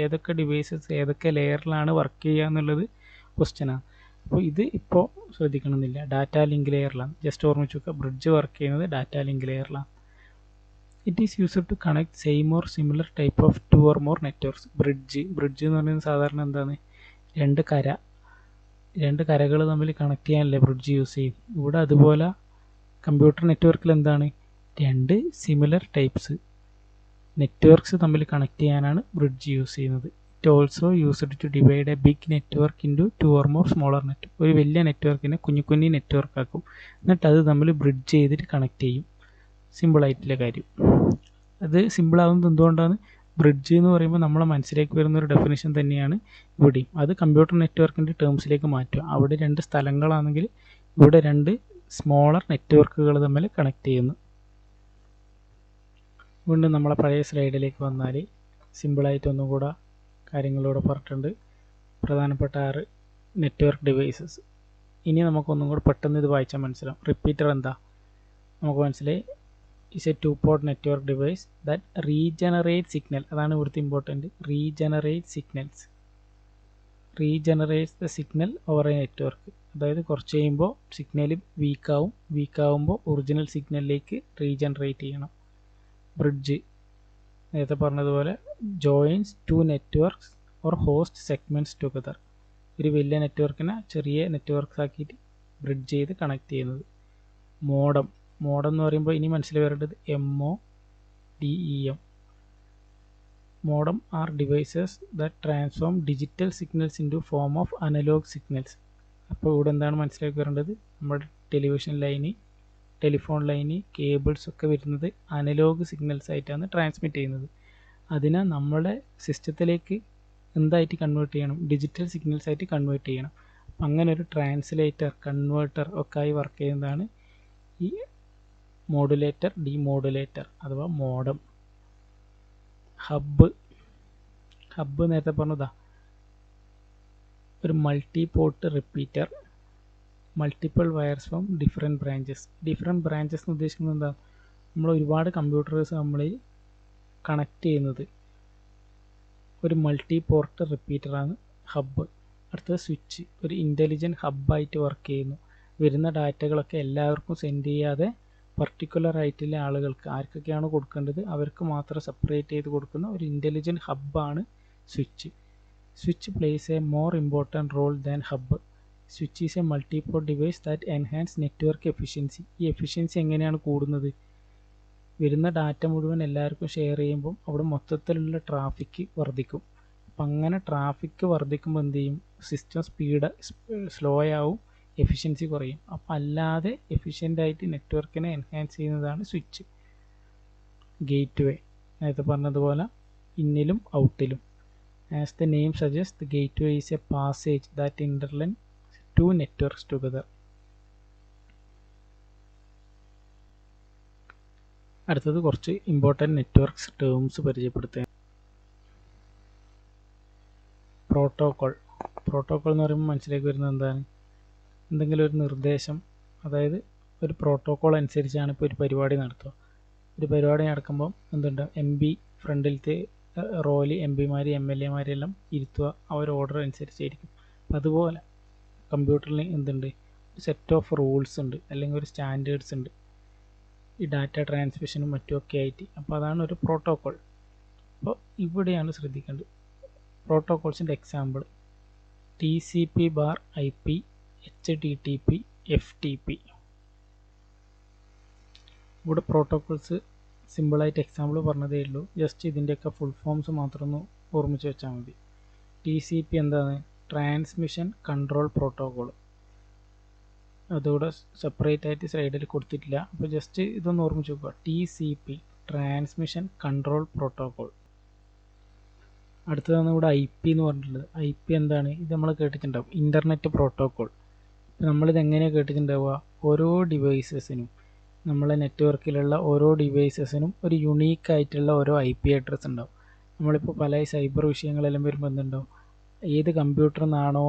ഏതൊക്കെ ഡിവൈസസ് ഏതൊക്കെ ലെയറിലാണ് വർക്ക് ചെയ്യുക എന്നുള്ളത് ക്വസ്റ്റ്യനാണ്. അപ്പോൾ ഇത് ഇപ്പോൾ ശ്രദ്ധിക്കണമെന്നില്ല, ഡാറ്റ ലിങ്ക് ലെയറിലാണ്. ജസ്റ്റ് ഓർമ്മിച്ച് വെക്കുക, ബ്രിഡ്ജ് വർക്ക് ചെയ്യുന്നത് ഡാറ്റ ലിങ്ക് ലെയറിലാണ്. It is used to connect same or similar type of 2 or more networks. Bridge എന്ന് പറയുന്നത് സാധാരണ എന്താണ്? രണ്ട് കരകൾ തമ്മിൽ കണക്ട് ചെയ്യാനല്ലേ ബ്രിഡ്ജ് യൂസ് ചെയ്യും. ഇവിടെ അതുപോലെ കമ്പ്യൂട്ടർ നെറ്റ്വർക്കിൽ എന്താണ്? 2 സിമിലർ ടൈപ്സ് നെറ്റ്വർക്ക്സ് തമ്മിൽ കണക്ട് ചെയ്യാനാണ് ബ്രിഡ്ജ് യൂസ് ചെയ്യുന്നത്. It also used to divide a big network into 2 or more smaller network. ഒരു വലിയ നെറ്റ്വർക്കിനെ കുഞ്ഞു നെറ്റ്വർക്ക് ആക്കും, എന്നിട്ട് അത് തമ്മിൽ ബ്രിഡ്ജ് ചെയ്തിട്ട് കണക്ട് ചെയ്യും. സിമ്പിളായിട്ടുള്ള കാര്യം. അത് സിമ്പിളാവുന്നത് എന്തുകൊണ്ടാണ്? ബ്രിഡ്ജ് എന്ന് പറയുമ്പോൾ നമ്മളെ മനസ്സിലേക്ക് വരുന്ന ഒരു ഡെഫിനേഷൻ തന്നെയാണ് ഇവിടെയും. അത് കമ്പ്യൂട്ടർ നെറ്റ്വർക്കിൻ്റെ ടേംസിലേക്ക് മാറ്റുക. അവിടെ 2 സ്ഥലങ്ങളാണെങ്കിൽ ഇവിടെ 2 സ്മോളർ നെറ്റ്വർക്കുകൾ തമ്മിൽ കണക്ട് ചെയ്യുന്നു. വീണ്ടും നമ്മളെ പഴയ സ്ലൈഡിലേക്ക് വന്നാൽ സിമ്പിളായിട്ട് ഒന്നും കൂടെ കാര്യങ്ങളിലൂടെ പറഞ്ഞിട്ടുണ്ട്. പ്രധാനപ്പെട്ട 6 നെറ്റ്വർക്ക് ഡിവൈസസ്. ഇനി നമുക്കൊന്നും കൂടെ പെട്ടെന്ന് ഇത് വായിച്ചാൽ മനസ്സിലാവും. റിപ്പീറ്റർ എന്താ? നമുക്ക് മനസ്സിലായി. is a 2-port network device that regenerates signal. അതാണ് ഇവിടുത്തെ important. regenerates the signal over a network. അതായത് കുറച്ച് കഴിയുമ്പോൾ സിഗ്നൽ വീക്കാവുമ്പോൾ ഒറിജിനൽ സിഗ്നലിലേക്ക് റീജനറേറ്റ് ചെയ്യണം. ബ്രിഡ്ജ് നേരത്തെ പറഞ്ഞതുപോലെ joints 2 networks or host segments together. ഒരു വലിയ നെറ്റ്വർക്കിനെ ചെറിയ നെറ്റ്വർക്ക്സ് ആക്കിയിട്ട് ബ്രിഡ്ജ് ചെയ്ത് കണക്ട് ചെയ്യുന്നത്. മോഡം എന്ന് പറയുമ്പോൾ ഇനി മനസ്സിൽ വരേണ്ടത് MODEM. Modem are devices that transform digital signals into form of analog signals. അപ്പോൾ ഇവിടെ എന്താണ് മനസ്സിലാക്കി വരേണ്ടത്? നമ്മുടെ ടെലിഫോൺ ലൈന് കേബിൾസ് ഒക്കെ വരുന്നത് അനലോഗ് സിഗ്നൽസ് ആയിട്ടാണ് ട്രാൻസ്മിറ്റ് ചെയ്യുന്നത്. അതിനെ നമ്മുടെ സിസ്റ്റത്തിലേക്ക് എന്തായിട്ട് കൺവേർട്ട് ചെയ്യണം? ഡിജിറ്റൽ സിഗ്നൽസ് ആയിട്ട് കൺവേർട്ട് ചെയ്യണം. അപ്പം അങ്ങനെ ഒരു ട്രാൻസ്ലേറ്റർ, കൺവേർട്ടർ ഒക്കെ ആയി വർക്ക് ചെയ്യുന്നതാണ് ഈ മോഡുലേറ്റർ, ഡിമോഡുലേറ്റർ അഥവാ മോഡം. ഹബ്ബ് നേരത്തെ പറഞ്ഞതാ, ഒരു multi port repeater. Multiple wires from different branches എന്ന് ഉദ്ദേശിക്കുന്നത് എന്താ? നമ്മൾ ഒരുപാട് കമ്പ്യൂട്ടേഴ്സ് നമ്മൾ കണക്ട് ചെയ്യുന്നത് ഒരു മൾട്ടി പോർട്ട് റിപ്പീറ്ററാണ് ഹബ്ബ്. അടുത്തത് സ്വിച്ച്, ഒരു ഇൻ്റലിജൻറ്റ് ഹബ്ബായിട്ട് വർക്ക് ചെയ്യുന്നു. വരുന്ന ഡാറ്റകളൊക്കെ എല്ലാവർക്കും സെൻഡ് ചെയ്യാതെ പർട്ടിക്കുലർ ആയിട്ടുള്ള ആളുകൾക്ക് ആർക്കൊക്കെയാണ് കൊടുക്കേണ്ടത് അവർക്ക് മാത്രം സെപ്പറേറ്റ് ചെയ്ത് കൊടുക്കുന്ന ഒരു ഇൻ്റലിജൻറ്റ് ഹബ്ബാണ് switch. Switch plays a more important role than hub. Switch is a multiport device that enhance network efficiency. ഈ എഫിഷ്യൻസി എങ്ങനെയാണ് കൂടുന്നത്? വരുന്ന ഡാറ്റ മുഴുവൻ എല്ലാവർക്കും ഷെയർ ചെയ്യുമ്പോൾ അവിടെ മൊത്തത്തിലുള്ള ട്രാഫിക് വർദ്ധിക്കും. അപ്പം അങ്ങനെ ട്രാഫിക് വർദ്ധിക്കുമ്പോൾ എന്ത് ചെയ്യും, സിസ്റ്റം സ്പീഡ് സ്ലോ ആവും, എഫിഷ്യൻസി കുറയും. അപ്പം അല്ലാതെ എഫിഷ്യൻ്റായിട്ട് നെറ്റ്വർക്കിനെ എൻഹാൻസ് ചെയ്യുന്നതാണ് സ്വിച്ച്. ഗേറ്റ് വേ നേരത്തെ പറഞ്ഞതുപോലെ ഇന്നിലും ഔട്ടിലും. As the name suggest, the gateway is a passage that interlink two networks together. അടുത്തത് കുറച്ച് ഇമ്പോർട്ടൻറ്റ് നെറ്റ്വർക്ക്സ് ടേംസ് പരിചയപ്പെടുത്തുക. പ്രോട്ടോകോൾ. പ്രോട്ടോകോൾ എന്ന് പറയുമ്പോൾ മനസ്സിലേക്ക് വരുന്നത് എന്താണ്, എന്തെങ്കിലും ഒരു നിർദ്ദേശം, അതായത് ഒരു പ്രോട്ടോകോൾ അനുസരിച്ചാണ് ഇപ്പോൾ ഒരു പരിപാടി നടത്തുക. ഒരു പരിപാടി നടക്കുമ്പോൾ എന്തുണ്ട്, MB ഫ്രണ്ടിലത്തെ റോയിൽ MPമാർ MLAമാരെല്ലാം ഇരുത്തുക, അവർ ഓർഡർ അനുസരിച്ചായിരിക്കും. അപ്പം അതുപോലെ കമ്പ്യൂട്ടറിൽ എന്തുണ്ട്, ഒരു സെറ്റ് ഓഫ് റൂൾസ് ഉണ്ട്, അല്ലെങ്കിൽ ഒരു സ്റ്റാൻഡേർഡ്സ് ഉണ്ട് ഈ ഡാറ്റ ട്രാൻസ്മിഷനും മറ്റുമൊക്കെ ആയിട്ട്. അപ്പോൾ അതാണ് ഒരു പ്രോട്ടോകോൾ. അപ്പോൾ ഇവിടെയാണ് ശ്രദ്ധിക്കേണ്ടത് പ്രോട്ടോകോൾസിൻ്റെ എക്സാമ്പിൾ: TCP/IP, HTTP, FTP. ഇവിടെ പ്രോട്ടോകോൾസ് സിമ്പിളായിട്ട് എക്സാമ്പിൾ പറഞ്ഞതേ ഉള്ളൂ. ജസ്റ്റ് ഇതിൻ്റെയൊക്കെ ഫുൾ ഫോംസ് മാത്രം ഒന്ന് ഓർമ്മിച്ച് വെച്ചാൽ മതി. TCP എന്താണ്, ട്രാൻസ്മിഷൻ കൺട്രോൾ പ്രോട്ടോകോൾ. അതുകൂടെ സെപ്പറേറ്റ് ആയിട്ട് സൈഡിൽ കൊടുത്തിട്ടില്ല, അപ്പോൾ ജസ്റ്റ് ഇതൊന്ന് ഓർമ്മിച്ച് വെക്കുക. TCP transmission control protocol. അടുത്തതാണ് ഇവിടെ IP എന്ന് പറഞ്ഞിട്ടുള്ളത്. IP എന്താണ്, ഇത് നമ്മൾ കേട്ടിട്ടുണ്ടാവും, ഇൻ്റർനെറ്റ് പ്രോട്ടോകോൾ. നമ്മളിത് എങ്ങനെയാണ് കേട്ടിട്ടുണ്ടാവുക, ഓരോ ഡിവൈസസിനും, നമ്മളെ നെറ്റ്വർക്കിലുള്ള ഓരോ ഡിവൈസസിനും ഒരു യുണീക്കായിട്ടുള്ള ഓരോ IP അഡ്രസ്സ് ഉണ്ടാവും. നമ്മളിപ്പോൾ പല സൈബർ വിഷയങ്ങളെല്ലാം വരുമ്പോൾ എന്തുണ്ടാവും, ഏത് കമ്പ്യൂട്ടറിൽ നിന്നാണോ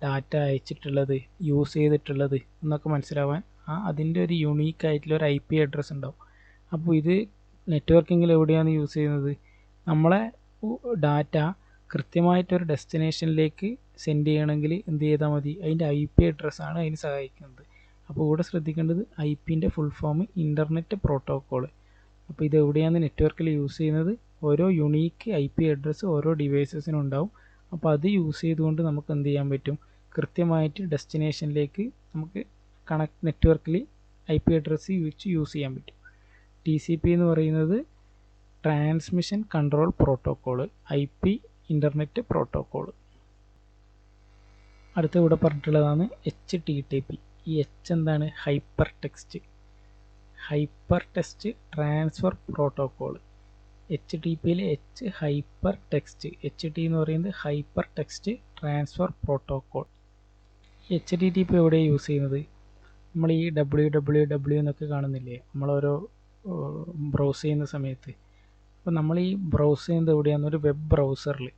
ഡാറ്റ അയച്ചിട്ടുള്ളത്, യൂസ് ചെയ്തിട്ടുള്ളത് എന്നൊക്കെ മനസ്സിലാവാൻ അതിൻ്റെ ഒരു യുണീക്കായിട്ടുള്ള ഒരു IP അഡ്രസ്സ് ഉണ്ടാവും. അപ്പോൾ ഇത് നെറ്റ്വർക്കിങ്ങിൽ എവിടെയാണ് യൂസ് ചെയ്യുന്നത്, നമ്മളെ ഡാറ്റ കൃത്യമായിട്ടൊരു ഡെസ്റ്റിനേഷനിലേക്ക് സെൻഡ് ചെയ്യണമെങ്കിൽ എന്ത് ചെയ്താൽ മതി, അതിൻ്റെ IP അഡ്രസ്സാണ് അതിന് സഹായിക്കുന്നത്. അപ്പോൾ ഇവിടെ ശ്രദ്ധിക്കേണ്ടത് IPൻ്റെ ഫുൾ ഫോം ഇൻ്റർനെറ്റ് പ്രോട്ടോകോൾ. അപ്പോൾ ഇത് എവിടെയാണ് നെറ്റ്വർക്കിൽ യൂസ് ചെയ്യുന്നത്, ഓരോ യുണീക്ക് IP അഡ്രസ്സ് ഓരോ ഡിവൈസസിനും ഉണ്ടാവും. അപ്പോൾ അത് യൂസ് ചെയ്തുകൊണ്ട് നമുക്ക് എന്ത് ചെയ്യാൻ പറ്റും, കൃത്യമായിട്ട് ഡെസ്റ്റിനേഷനിലേക്ക് നമുക്ക് നെറ്റ്വർക്കിൽ IP അഡ്രസ്സ് യൂസ് ചെയ്യാൻ പറ്റും. TCP എന്ന് പറയുന്നത് transmission control protocol, IP internet protocol. അടുത്ത ഇവിടെ പറഞ്ഞിട്ടുള്ളതാണ് HTTP. ഈ H എന്താണ്, hypertext. Hypertext transfer protocol. HTTPയിൽ H ഹൈപ്പർ ടെക്സ്റ്റ്, HT എന്ന് പറയുന്നത് hypertext transfer protocol. HTTP എവിടെ യൂസ് ചെയ്യുന്നത്, നമ്മൾ ഈ www എന്നൊക്കെ കാണുന്നില്ലേ, നമ്മളോരോ ബ്രൗസ് ചെയ്യുന്ന സമയത്ത്. അപ്പോൾ നമ്മൾ ഈ ബ്രൗസ് ചെയ്യുന്നത് എവിടെയാണ്, ഒരു വെബ് ബ്രൗസറിൽ.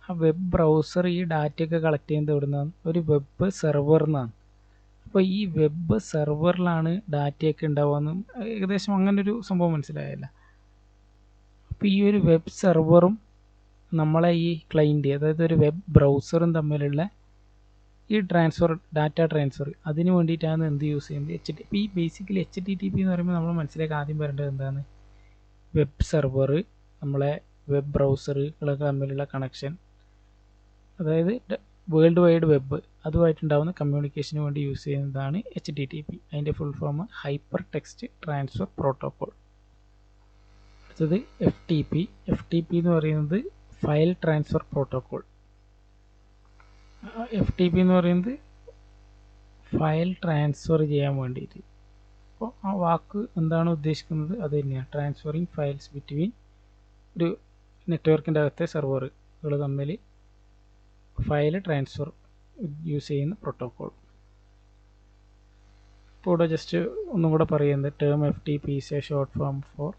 ആ വെബ് ബ്രൗസർ ഈ ഡാറ്റയൊക്കെ കളക്ട് ചെയ്യുന്നത് എവിടെ നിന്നാണ്, ഒരു വെബ് സെർവറിൽ നിന്നാണ്. അപ്പോൾ ഈ വെബ് സെർവറിലാണ് ഡാറ്റയൊക്കെ ഉണ്ടാവുകയെന്നും ഏകദേശം അങ്ങനൊരു സംഭവം മനസ്സിലായല്ല. അപ്പോൾ ഈ ഒരു വെബ് സെർവറും നമ്മളെ ഈ ക്ലൈൻറ്റ്, അതായത് ഒരു വെബ് ബ്രൗസറും തമ്മിലുള്ള ഈ ഡാറ്റ ട്രാൻസ്ഫർ, അതിന് വേണ്ടിയിട്ടാണ് എന്ത് യൂസ് ചെയ്യുന്നത്, HTTP. ബേസിക്കലി HTTP എന്ന് പറയുമ്പോൾ നമ്മൾ മനസ്സിലേക്ക് ആദ്യം വരേണ്ടത് എന്താണ്, വെബ് സെർവർ, നമ്മളെ വെബ് ബ്രൗസറുകളൊക്കെ തമ്മിലുള്ള കണക്ഷൻ, അതായത് വേൾഡ് വൈഡ് വെബ്, അതുമായിട്ടുണ്ടാകുന്ന കമ്മ്യൂണിക്കേഷന് വേണ്ടി യൂസ് ചെയ്യുന്നതാണ് HTTP. അതിൻ്റെ full form hyper text transfer protocol. അടുത്തത് FTP. FTP എന്ന് പറയുന്നത് ഫയൽ ട്രാൻസ്ഫർ പ്രോട്ടോകോൾ. FTP എന്ന് പറയുന്നത് ഫയൽ ട്രാൻസ്ഫർ ചെയ്യാൻ വേണ്ടിയിട്ട്. അപ്പോൾ ആ വാക്ക് എന്താണ് ഉദ്ദേശിക്കുന്നത് അത് തന്നെയാണ്, ട്രാൻസ്ഫറിങ് ഫയൽസ് ബിറ്റ്വീൻ, ഒരു നെറ്റ്വർക്കിൻ്റെ അകത്തെ സെർവറുകൾ തമ്മിൽ ഫയൽ ട്രാൻസ്ഫർ യൂസ് ചെയ്യുന്ന പ്രോട്ടോകോൾ. ഇപ്പോൾ ഇവിടെ ജസ്റ്റ് ഒന്നും കൂടെ പറയുന്നത്, term FTP is a short form for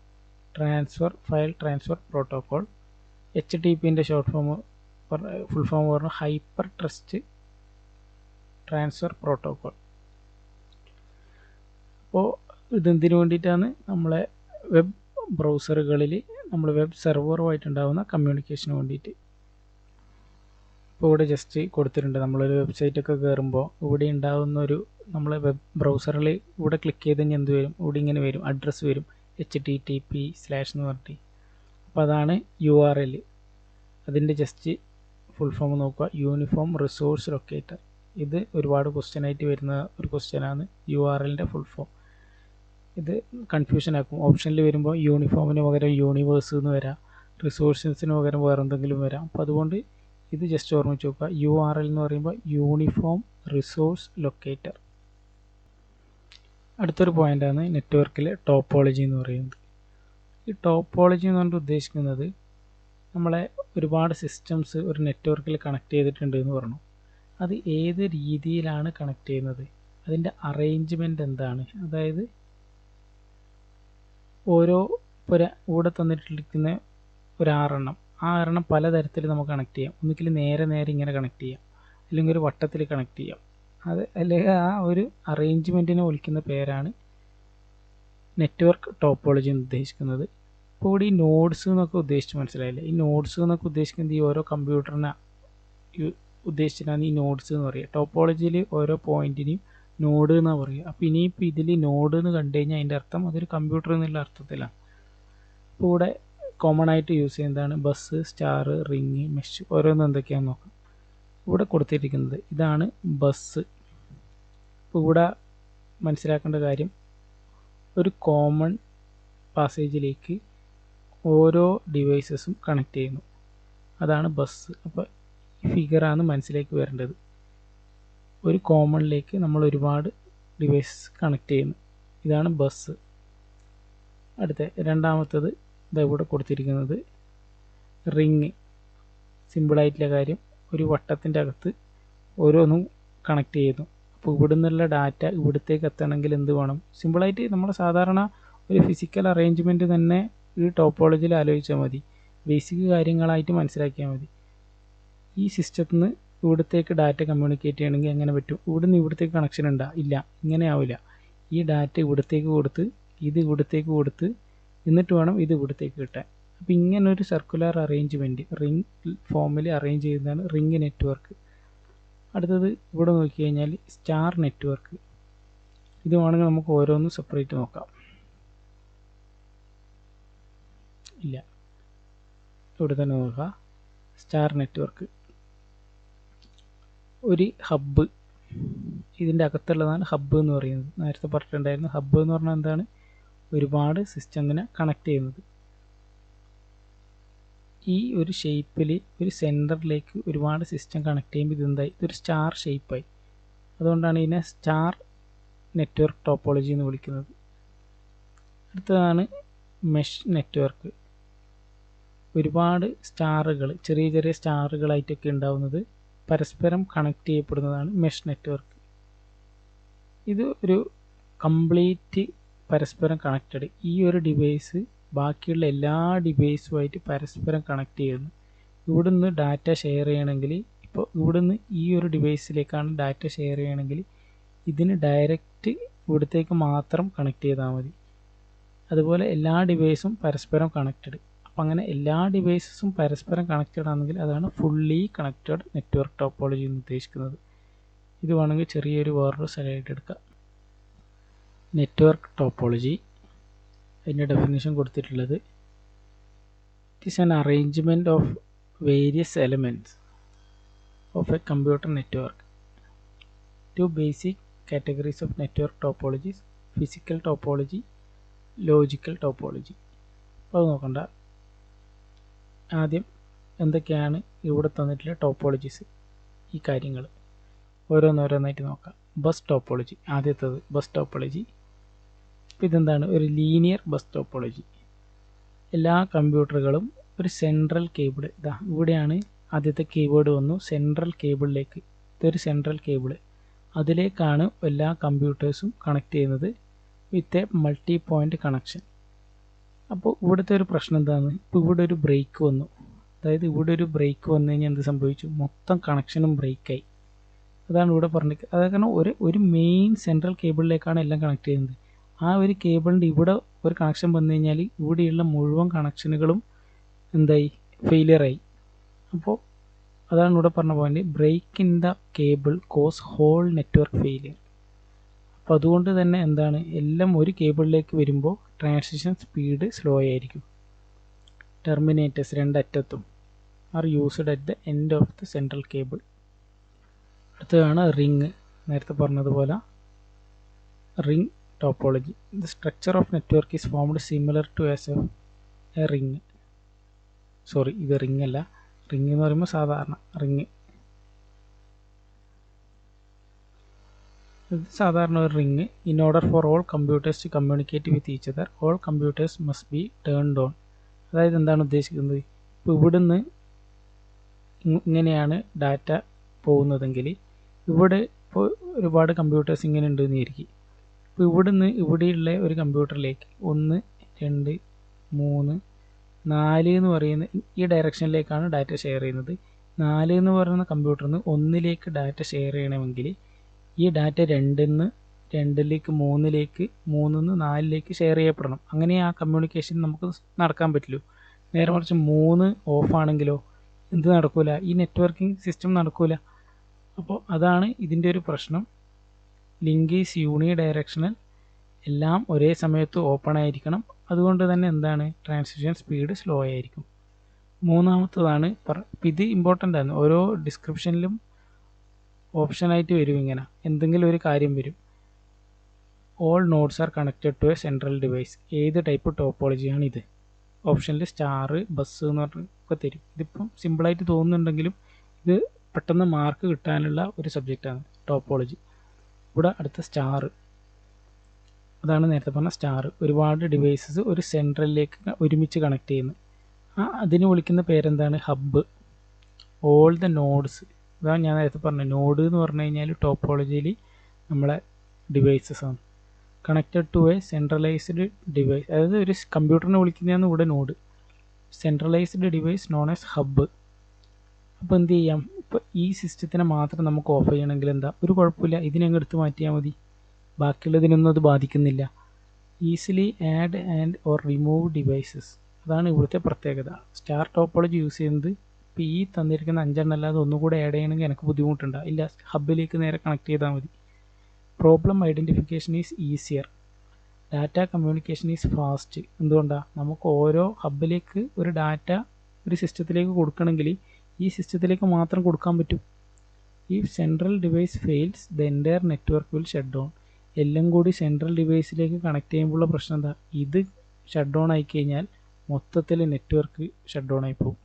transfer file transfer protocol. HTPൻ്റെ ഷോർട്ട് ഫോം ഫുൾ ഫോം പറഞ്ഞാൽ ഹൈപ്പർ ടെക്സ്റ്റ് ട്രാൻസ്ഫർ പ്രോട്ടോകോൾ. അപ്പോൾ ഇതെന്തിനു വേണ്ടിയിട്ടാണ്, നമ്മളെ വെബ് ബ്രൗസറുകളിൽ നമ്മൾ വെബ് സെർവറുമായിട്ടുണ്ടാകുന്ന കമ്മ്യൂണിക്കേഷന് വേണ്ടിയിട്ട്. ഇപ്പോൾ ഇവിടെ ജസ്റ്റ് കൊടുത്തിട്ടുണ്ട്, നമ്മളൊരു വെബ്സൈറ്റൊക്കെ കയറുമ്പോൾ ഇവിടെ ഉണ്ടാകുന്ന ഒരു, നമ്മളെ വെബ് ബ്രൗസറിൽ ഇവിടെ ക്ലിക്ക് ചെയ്ത് കഴിഞ്ഞാൽ എന്ത് വരും, ഇവിടെ ഇങ്ങനെ വരും, അഡ്രസ്സ് വരും HTTP/ എന്ന് പറഞ്ഞിട്ട്. അപ്പോൾ അതാണ് URL. അതിൻ്റെ ജസ്റ്റ് ഫുൾ ഫോം നോക്കുക, യൂണിഫോം റിസോഴ്സ് ലൊക്കേറ്റർ. ഇത് ഒരുപാട് ക്വസ്റ്റ്യൻ ആയിട്ട് വരുന്ന ഒരു ക്വസ്റ്റ്യനാണ്, URLൻ്റെ ഫുൾ ഫോം. ഇത് കൺഫ്യൂഷൻ ആക്കും. ഓപ്ഷനിൽ വരുമ്പോൾ യൂണിഫോമിന് പകരം യൂണിവേഴ്സ് എന്ന് വരാം, റിസോഴ്സസിന് പകരം വേറെ എന്തെങ്കിലും വരാം. അപ്പോൾ അതുകൊണ്ട് ഇത് ജസ്റ്റ് ഓർമ്മിച്ച് നോക്കുക. URL എന്ന് പറയുമ്പോൾ യൂണിഫോം റിസോഴ്സ് ലൊക്കേറ്റർ. അടുത്തൊരു പോയിൻ്റാണ് നെറ്റ്വർക്കിലെ ടോപ്പോളജി എന്ന് പറയുന്നത്. ഈ ടോപ്പോളജി എന്ന് പറഞ്ഞിട്ട് ഉദ്ദേശിക്കുന്നത് നമ്മളെ ഒരുപാട് സിസ്റ്റംസ് ഒരു നെറ്റ്വർക്കിൽ കണക്ട് ചെയ്തിട്ടുണ്ട് എന്ന് പറഞ്ഞു. അത് ഏത് രീതിയിലാണ് കണക്ട് ചെയ്യുന്നത്, അതിൻ്റെ അറേഞ്ച്മെൻറ്റ് എന്താണ്, അതായത് ഓരോ ഇവിടെ തന്നിട്ടിരിക്കുന്ന ഒരു 6 എണ്ണം, ആ 6 എണ്ണം പലതരത്തിൽ നമുക്ക് കണക്ട് ചെയ്യാം. ഒന്നുകിൽ നേരെ ഇങ്ങനെ കണക്ട് ചെയ്യാം, അല്ലെങ്കിൽ ഒരു വട്ടത്തിൽ കണക്ട് ചെയ്യാം. അത് അല്ലെങ്കിൽ ആ ഒരു അറേഞ്ച്മെൻറ്റിനെ വിളിക്കുന്ന പേരാണ് നെറ്റ്വർക്ക് ടോപ്പോളജി എന്ന് ഉദ്ദേശിക്കുന്നത്. ഇപ്പോൾ ഇവിടെ ഈ നോഡ്സ് എന്നൊക്കെ ഉദ്ദേശിച്ച് മനസ്സിലായില്ലേ? ഈ നോഡ്സ് എന്നൊക്കെ ഉദ്ദേശിക്കുന്നത് ഈ ഓരോ കമ്പ്യൂട്ടറിനെ ഉദ്ദേശിച്ചിട്ടാണ് ഈ നോഡ്സ് എന്ന് പറയുക. ടോപ്പോളജിയിൽ ഓരോ പോയിന്റിനെയും നോഡ് എന്നാണ് പറയുക. അപ്പോൾ ഇനിയിപ്പോൾ ഇതിൽ നോഡ് എന്ന് കണ്ടു കഴിഞ്ഞാൽ അതിൻ്റെ അർത്ഥം അതൊരു കമ്പ്യൂട്ടർ എന്നുള്ള അർത്ഥത്തിലാണ്. ഇപ്പോൾ ഇവിടെ കോമൺ ആയിട്ട് യൂസ് ചെയ്യുന്നതാണ് ബസ്, സ്റ്റാർ, റിങ്, മെഷ്. ഓരോന്നും എന്തൊക്കെയാണെന്ന് നോക്കാം. ഇവിടെ കൊടുത്തിരിക്കുന്നത് ഇതാണ് ബസ്. ഇപ്പോൾ ഇവിടെ മനസ്സിലാക്കേണ്ട കാര്യം, ഒരു കോമൺ പാസേജിലേക്ക് ഓരോ ഡിവൈസസും കണക്ട് ചെയ്യുന്നു, അതാണ് ബസ്. അപ്പോൾ ഈ ഫിഗറാണ് മനസ്സിലേക്ക് വരേണ്ടത്. ഒരു കോമണിലേക്ക് നമ്മൾ ഒരുപാട് ഡിവൈസസ് കണക്ട് ചെയ്യുന്നു, ഇതാണ് ബസ്. അടുത്ത രണ്ടാമത്തത് ഇവിടെ കൊടുത്തിരിക്കുന്നത് റിങ്. സിമ്പിളായിട്ടുള്ള കാര്യം, ഒരു വട്ടത്തിൻ്റെ അകത്ത് ഓരോന്നും കണക്ട് ചെയ്യുന്നു. അപ്പോൾ ഇവിടെ നിന്നുള്ള ഡാറ്റ ഇവിടത്തേക്ക് എത്തണമെങ്കിൽ എന്ത് വേണം? സിമ്പിളായിട്ട് നമ്മൾ സാധാരണ ഒരു ഫിസിക്കൽ അറേഞ്ച്മെൻറ്റ് തന്നെ ഈ ടോപ്പോളജിയിൽ ആലോചിച്ചാൽ മതി. ബേസിക് കാര്യങ്ങളായിട്ട് മനസ്സിലാക്കിയാൽ മതി. ഈ സിസ്റ്റത്തിൽ നിന്ന് ഇവിടത്തേക്ക് ഡാറ്റ കമ്മ്യൂണിക്കേറ്റ് ചെയ്യണമെങ്കിൽ എങ്ങനെ പറ്റും? ഇവിടുന്ന് ഇവിടത്തേക്ക് കണക്ഷൻ ഉണ്ടോ? ഇല്ല, ഇങ്ങനെ ആവില്ല. ഈ ഡാറ്റ ഇവിടത്തേക്ക് കൊടുത്ത് ഇത് ഇവിടത്തേക്ക് കൊടുത്ത് എന്നിട്ട് വേണം ഇത് ഇവിടത്തേക്ക് കിട്ടാൻ. അപ്പോൾ ഇങ്ങനൊരു സർക്കുലർ അറേഞ്ച്മെൻറ്റ് റിംഗ് ഫോമിൽ അറേഞ്ച് ചെയ്യുന്നതാണ് റിംഗ് നെറ്റ്വർക്ക്. അടുത്തത് ഇവിടെ നോക്കിക്കഴിഞ്ഞാൽ സ്റ്റാർ നെറ്റ്വർക്ക്. ഇത് വേണമെങ്കിൽ നമുക്ക് ഓരോന്നും സെപ്പറേറ്റ് നോക്കാം. ഇല്ല, ഇവിടെ തന്നെ നോക്കുക. സ്റ്റാർ നെറ്റ്വർക്ക് ഒരു ഹബ്ബ്, ഇതിൻ്റെ അകത്തുള്ളതാണ് ഹബ്ബ് എന്ന് പറയുന്നത്. നേരത്തെ പറഞ്ഞിട്ടുണ്ടായിരുന്നു, ഹബ്ബ് എന്ന് പറഞ്ഞാൽ എന്താണ്? ഒരുപാട് സിസ്റ്റത്തിനെ കണക്ട് ചെയ്യുന്നത്. ഈ ഒരു ഷേപ്പിൽ ഒരു സെൻറ്ററിലേക്ക് ഒരുപാട് സിസ്റ്റം കണക്ട് ചെയ്യുമ്പോൾ ഇതെന്തായി? ഇതൊരു സ്റ്റാർ ഷേപ്പായി. അതുകൊണ്ടാണ് ഇതിനെ സ്റ്റാർ നെറ്റ്വർക്ക് ടോപ്പോളജി എന്ന് വിളിക്കുന്നത്. അടുത്തതാണ് മെഷ് നെറ്റ്വർക്ക്. ഒരുപാട് സ്റ്റാറുകൾ, ചെറിയ ചെറിയ സ്റ്റാറുകളായിട്ടൊക്കെ ഉണ്ടാവുന്നത് പരസ്പരം കണക്ട് ചെയ്യപ്പെടുന്നതാണ് മെഷ് നെറ്റ്വർക്ക്. ഇത് ഒരു കംപ്ലീറ്റ് പരസ്പരം കണക്റ്റഡ്. ഈ ഒരു ഡിവൈസ് ബാക്കിയുള്ള എല്ലാ ഡിവൈസുമായിട്ട് പരസ്പരം കണക്ട് ചെയ്യുന്നു. ഇവിടുന്ന് ഡാറ്റ ഷെയർ ചെയ്യണമെങ്കിൽ, ഇപ്പോൾ ഇവിടുന്ന് ഈ ഒരു ഡിവൈസിലേക്കാണ് ഡാറ്റ ഷെയർ ചെയ്യണമെങ്കിൽ ഇതിന് ഡയറക്റ്റ് ഇവിടത്തേക്ക് മാത്രം കണക്ട് ചെയ്താൽ മതി. അതുപോലെ എല്ലാ ഡിവൈസും പരസ്പരം കണക്റ്റഡ്. അപ്പം അങ്ങനെ എല്ലാ ഡിവൈസസും പരസ്പരം കണക്റ്റഡ് ആണെങ്കിൽ അതാണ് ഫുള്ളി കണക്റ്റഡ് നെറ്റ്വർക്ക് ടോപ്പോളജി എന്ന് ഉദ്ദേശിക്കുന്നത്. ഇത് വേണമെങ്കിൽ ചെറിയൊരു വേറൊരു സ്ലൈഡ് എടുക്കാം. നെറ്റ്വർക്ക് ടോപ്പോളജി, അതിൻ്റെ ഡെഫിനിഷൻ കൊടുത്തിട്ടുള്ളത് it is an arrangement of various elements of a computer network. Two basic categories of network topologies: physical topology, logical topology. അപ്പോൾ അത് നോക്കണ്ട. ആദ്യം എന്തൊക്കെയാണ് ഇവിടെ തന്നിട്ടുള്ള ടോപ്പോളജീസ്, ഈ കാര്യങ്ങൾ ഓരോന്നോരോന്നായിട്ട് നോക്കാം. ബസ് ടോപ്പോളജി, ആദ്യത്തേത് ബസ് ടോപ്പോളജി. ഇതെന്താണ്? ഒരു ലീനിയർ ബസ് ടോപ്പോളജി. എല്ലാ കമ്പ്യൂട്ടറുകളും ഒരു സെൻട്രൽ കേബിൾ, ഇതാ ഇവിടെയാണ് ആദ്യത്തെ കീവേഡ് വന്നു, സെൻട്രൽ കേബിളിലേക്ക്. ഇതൊരു സെൻട്രൽ കേബിൾ, അതിലേക്കാണ് എല്ലാ കമ്പ്യൂട്ടേഴ്സും കണക്ട് ചെയ്യുന്നത് with a multi point connection. അപ്പോൾ ഇവിടുത്തെ ഒരു പ്രശ്നം എന്താണ്? ഇപ്പോൾ ഇവിടെ ഒരു ബ്രേക്ക് വന്നു. അതായത് ഇവിടെ ഒരു ബ്രേക്ക് വന്നു കഴിഞ്ഞാൽ എന്ത് സംഭവിച്ചു? മൊത്തം കണക്ഷനും ബ്രേക്കായി. അതാണ് ഇവിടെ പറഞ്ഞത്. അത് കാരണം ഒരു മെയിൻ സെൻട്രൽ കേബിളിലേക്കാണ് എല്ലാം കണക്ട് ചെയ്യുന്നത്. ആ ഒരു കേബിളിൻ്റെ ഇവിടെ ഒരു കണക്ഷൻ വന്നു കഴിഞ്ഞാൽ ഇവിടെയുള്ള മുഴുവൻ കണക്ഷനുകളും എന്തായി? ഫെയിലിയറായി. അപ്പോൾ അതാണ് ഇവിടെ പറഞ്ഞ point, break in the cable cause whole network failure. അപ്പോൾ അതുകൊണ്ട് തന്നെ എന്താണ്? എല്ലാം ഒരു കേബിളിലേക്ക് വരുമ്പോൾ ട്രാൻസിഷൻ സ്പീഡ് സ്ലോ ആയിരിക്കും. ടെർമിനേറ്റേഴ്സ് രണ്ടറ്റത്തും are used at the end of the central cable. അടുത്തതാണ് റിങ്. നേരത്തെ പറഞ്ഞതുപോലെ ring topology. The structure of network is formed similar to as a ring. Sorry, ഇത് റിംഗ് അല്ല. റിംഗ് എന്ന് പറയുമ്പോൾ സാധാരണ റിംഗ്. ഇത് സാധാരണ ഒരു ring. In order for all computers to communicate with each other all computers must be turned on. അതായത് എന്താണ് ഉദ്ദേശിക്കുന്നത്? ഇപ്പോൾ ഇവിടുന്ന് ഇങ്ങനെയാണ് ഡാറ്റ പോകുന്നതെങ്കിൽ ഇവിടെ ഇപ്പോൾ ഒരുപാട് കമ്പ്യൂട്ടേഴ്സ് ഇങ്ങനെ ഉണ്ടെന്ന് വിചാരിക്കും. ഇപ്പോൾ ഇവിടുന്ന് ഇവിടെയുള്ള ഒരു കമ്പ്യൂട്ടറിലേക്ക് 1 2 3 4 എന്ന് പറയുന്ന ഈ ഡയറക്ഷനിലേക്കാണ് ഡാറ്റ ഷെയർ ചെയ്യുന്നത്. 4 എന്ന് പറയുന്ന കമ്പ്യൂട്ടറിൽ നിന്ന് 1ലേക്ക് ഡാറ്റ ഷെയർ ചെയ്യണമെങ്കിൽ ഈ ഡാറ്റ 2ന്ന് 2ലേക്ക് 3ലേക്ക് 3ന്ന് 4ലേക്ക് ഷെയർ ചെയ്യപ്പെടണം. അങ്ങനെ ആ കമ്മ്യൂണിക്കേഷൻ നമുക്ക് നടക്കാൻ പറ്റുള്ളൂ. നേരെ മറിച്ച് 3 ഓഫ് ആണെങ്കിലോ എന്ത് നടക്കൂല? ഈ നെറ്റ്വർക്കിംഗ് സിസ്റ്റം നടക്കൂല. അപ്പോൾ അതാണ് ഇതിൻ്റെ ഒരു പ്രശ്നം. ലിങ്ക് ഈസ് യൂണി ഡയറക്ഷണൽ, എല്ലാം ഒരേ സമയത്ത് ഓപ്പൺ ആയിരിക്കണം. അതുകൊണ്ട് തന്നെ എന്താണ്? ട്രാൻസിഷൻ സ്പീഡ് സ്ലോ ആയിരിക്കും. മൂന്നാമത്തതാണ് ഇത് ഇമ്പോർട്ടൻ്റ് ആണ്. ഓരോ ഡിസ്ക്രിപ്ഷനിലും ഓപ്ഷനായിട്ട് വരും. ഇങ്ങനെ എന്തെങ്കിലും ഒരു കാര്യം വരും. All nodes are connected to a central device. ഏത് ടൈപ്പ് ടോപ്പോളജിയാണ് ഇത്? ഓപ്ഷനിൽ സ്റ്റാർ, ബസ് എന്ന് പറഞ്ഞൊക്കെ തരും. ഇതിപ്പം സിമ്പിളായിട്ട് തോന്നുന്നുണ്ടെങ്കിലും ഇത് പെട്ടെന്ന് മാർക്ക് കിട്ടാനുള്ള ഒരു സബ്ജക്റ്റാണ് ടോപ്പോളജി. ഇവിടെ അടുത്ത സ്റ്റാർ, അതാണ് നേരത്തെ പറഞ്ഞ സ്റ്റാർ. ഒരുപാട് ഡിവൈസസ് ഒരു സെൻട്രലിലേക്ക് ഒരുമിച്ച് കണക്ട് ചെയ്യുന്നു. അതിന് വിളിക്കുന്ന പേരെന്താണ്? ഹബ്ബ്. ഓൾ ദ നോഡ്സ്, അതാണ് ഞാൻ നേരത്തെ പറഞ്ഞത്. നോഡ് എന്ന് പറഞ്ഞു കഴിഞ്ഞാൽ ടോപ്പോളജിയിൽ നമ്മളെ ഡിവൈസസ് ആണ്. Connected to a centralized device, അതായത് ഒരു കമ്പ്യൂട്ടറിനെ വിളിക്കുന്നതാണ് ഇവിടെ node. Centralized device known as hub. അപ്പോൾ എന്ത് ചെയ്യാം? ഇപ്പോൾ ഈ സിസ്റ്റത്തിനെ മാത്രം നമുക്ക് ഓഫ് ചെയ്യണമെങ്കിൽ എന്താ? ഒരു കുഴപ്പമില്ല, ഇതിനങ്ങ് എടുത്ത് മാറ്റിയാൽ മതി. ബാക്കിയുള്ളതിനൊന്നും അത് ബാധിക്കുന്നില്ല. Easily add and or remove devices, അതാണ് ഇവിടുത്തെ പ്രത്യേകത. സ്റ്റാർ ടോപ്പോളജി യൂസ് ചെയ്യുന്നത് ഇപ്പോൾ ഈ തന്നിരിക്കുന്ന 5 അല്ലാതെ ഒന്നുകൂടെ ആഡ് ചെയ്യണമെങ്കിൽ എനിക്ക് ബുദ്ധിമുട്ടുണ്ടാകും. ഇല്ല, ഹബ്ബിലേക്ക് നേരെ കണക്ട് ചെയ്താൽ മതി. Problem identification is easier. Data communication is fast. എന്തുകൊണ്ടാണ്? നമുക്ക് ഓരോ ഹബ്ബിലേക്ക് ഒരു ഡാറ്റ ഒരു സിസ്റ്റത്തിലേക്ക് കൊടുക്കണമെങ്കിൽ ഈ സിസ്റ്റത്തിലേക്ക് മാത്രം കൊടുക്കാൻ പറ്റും. If central device fails the entire network will shut down. എല്ലാം കൂടി സെൻട്രൽ ഡിവൈസിലേക്ക് കണക്ട് ചെയ്യുമ്പോഴുള്ള പ്രശ്നം എന്താ? ഇത് ഷട്ട് ഡൗൺ ആയിക്കഴിഞ്ഞാൽ മൊത്തത്തിൽ നെറ്റ്വർക്ക് ഷട്ട് ഡൗൺ ആയി പോകും.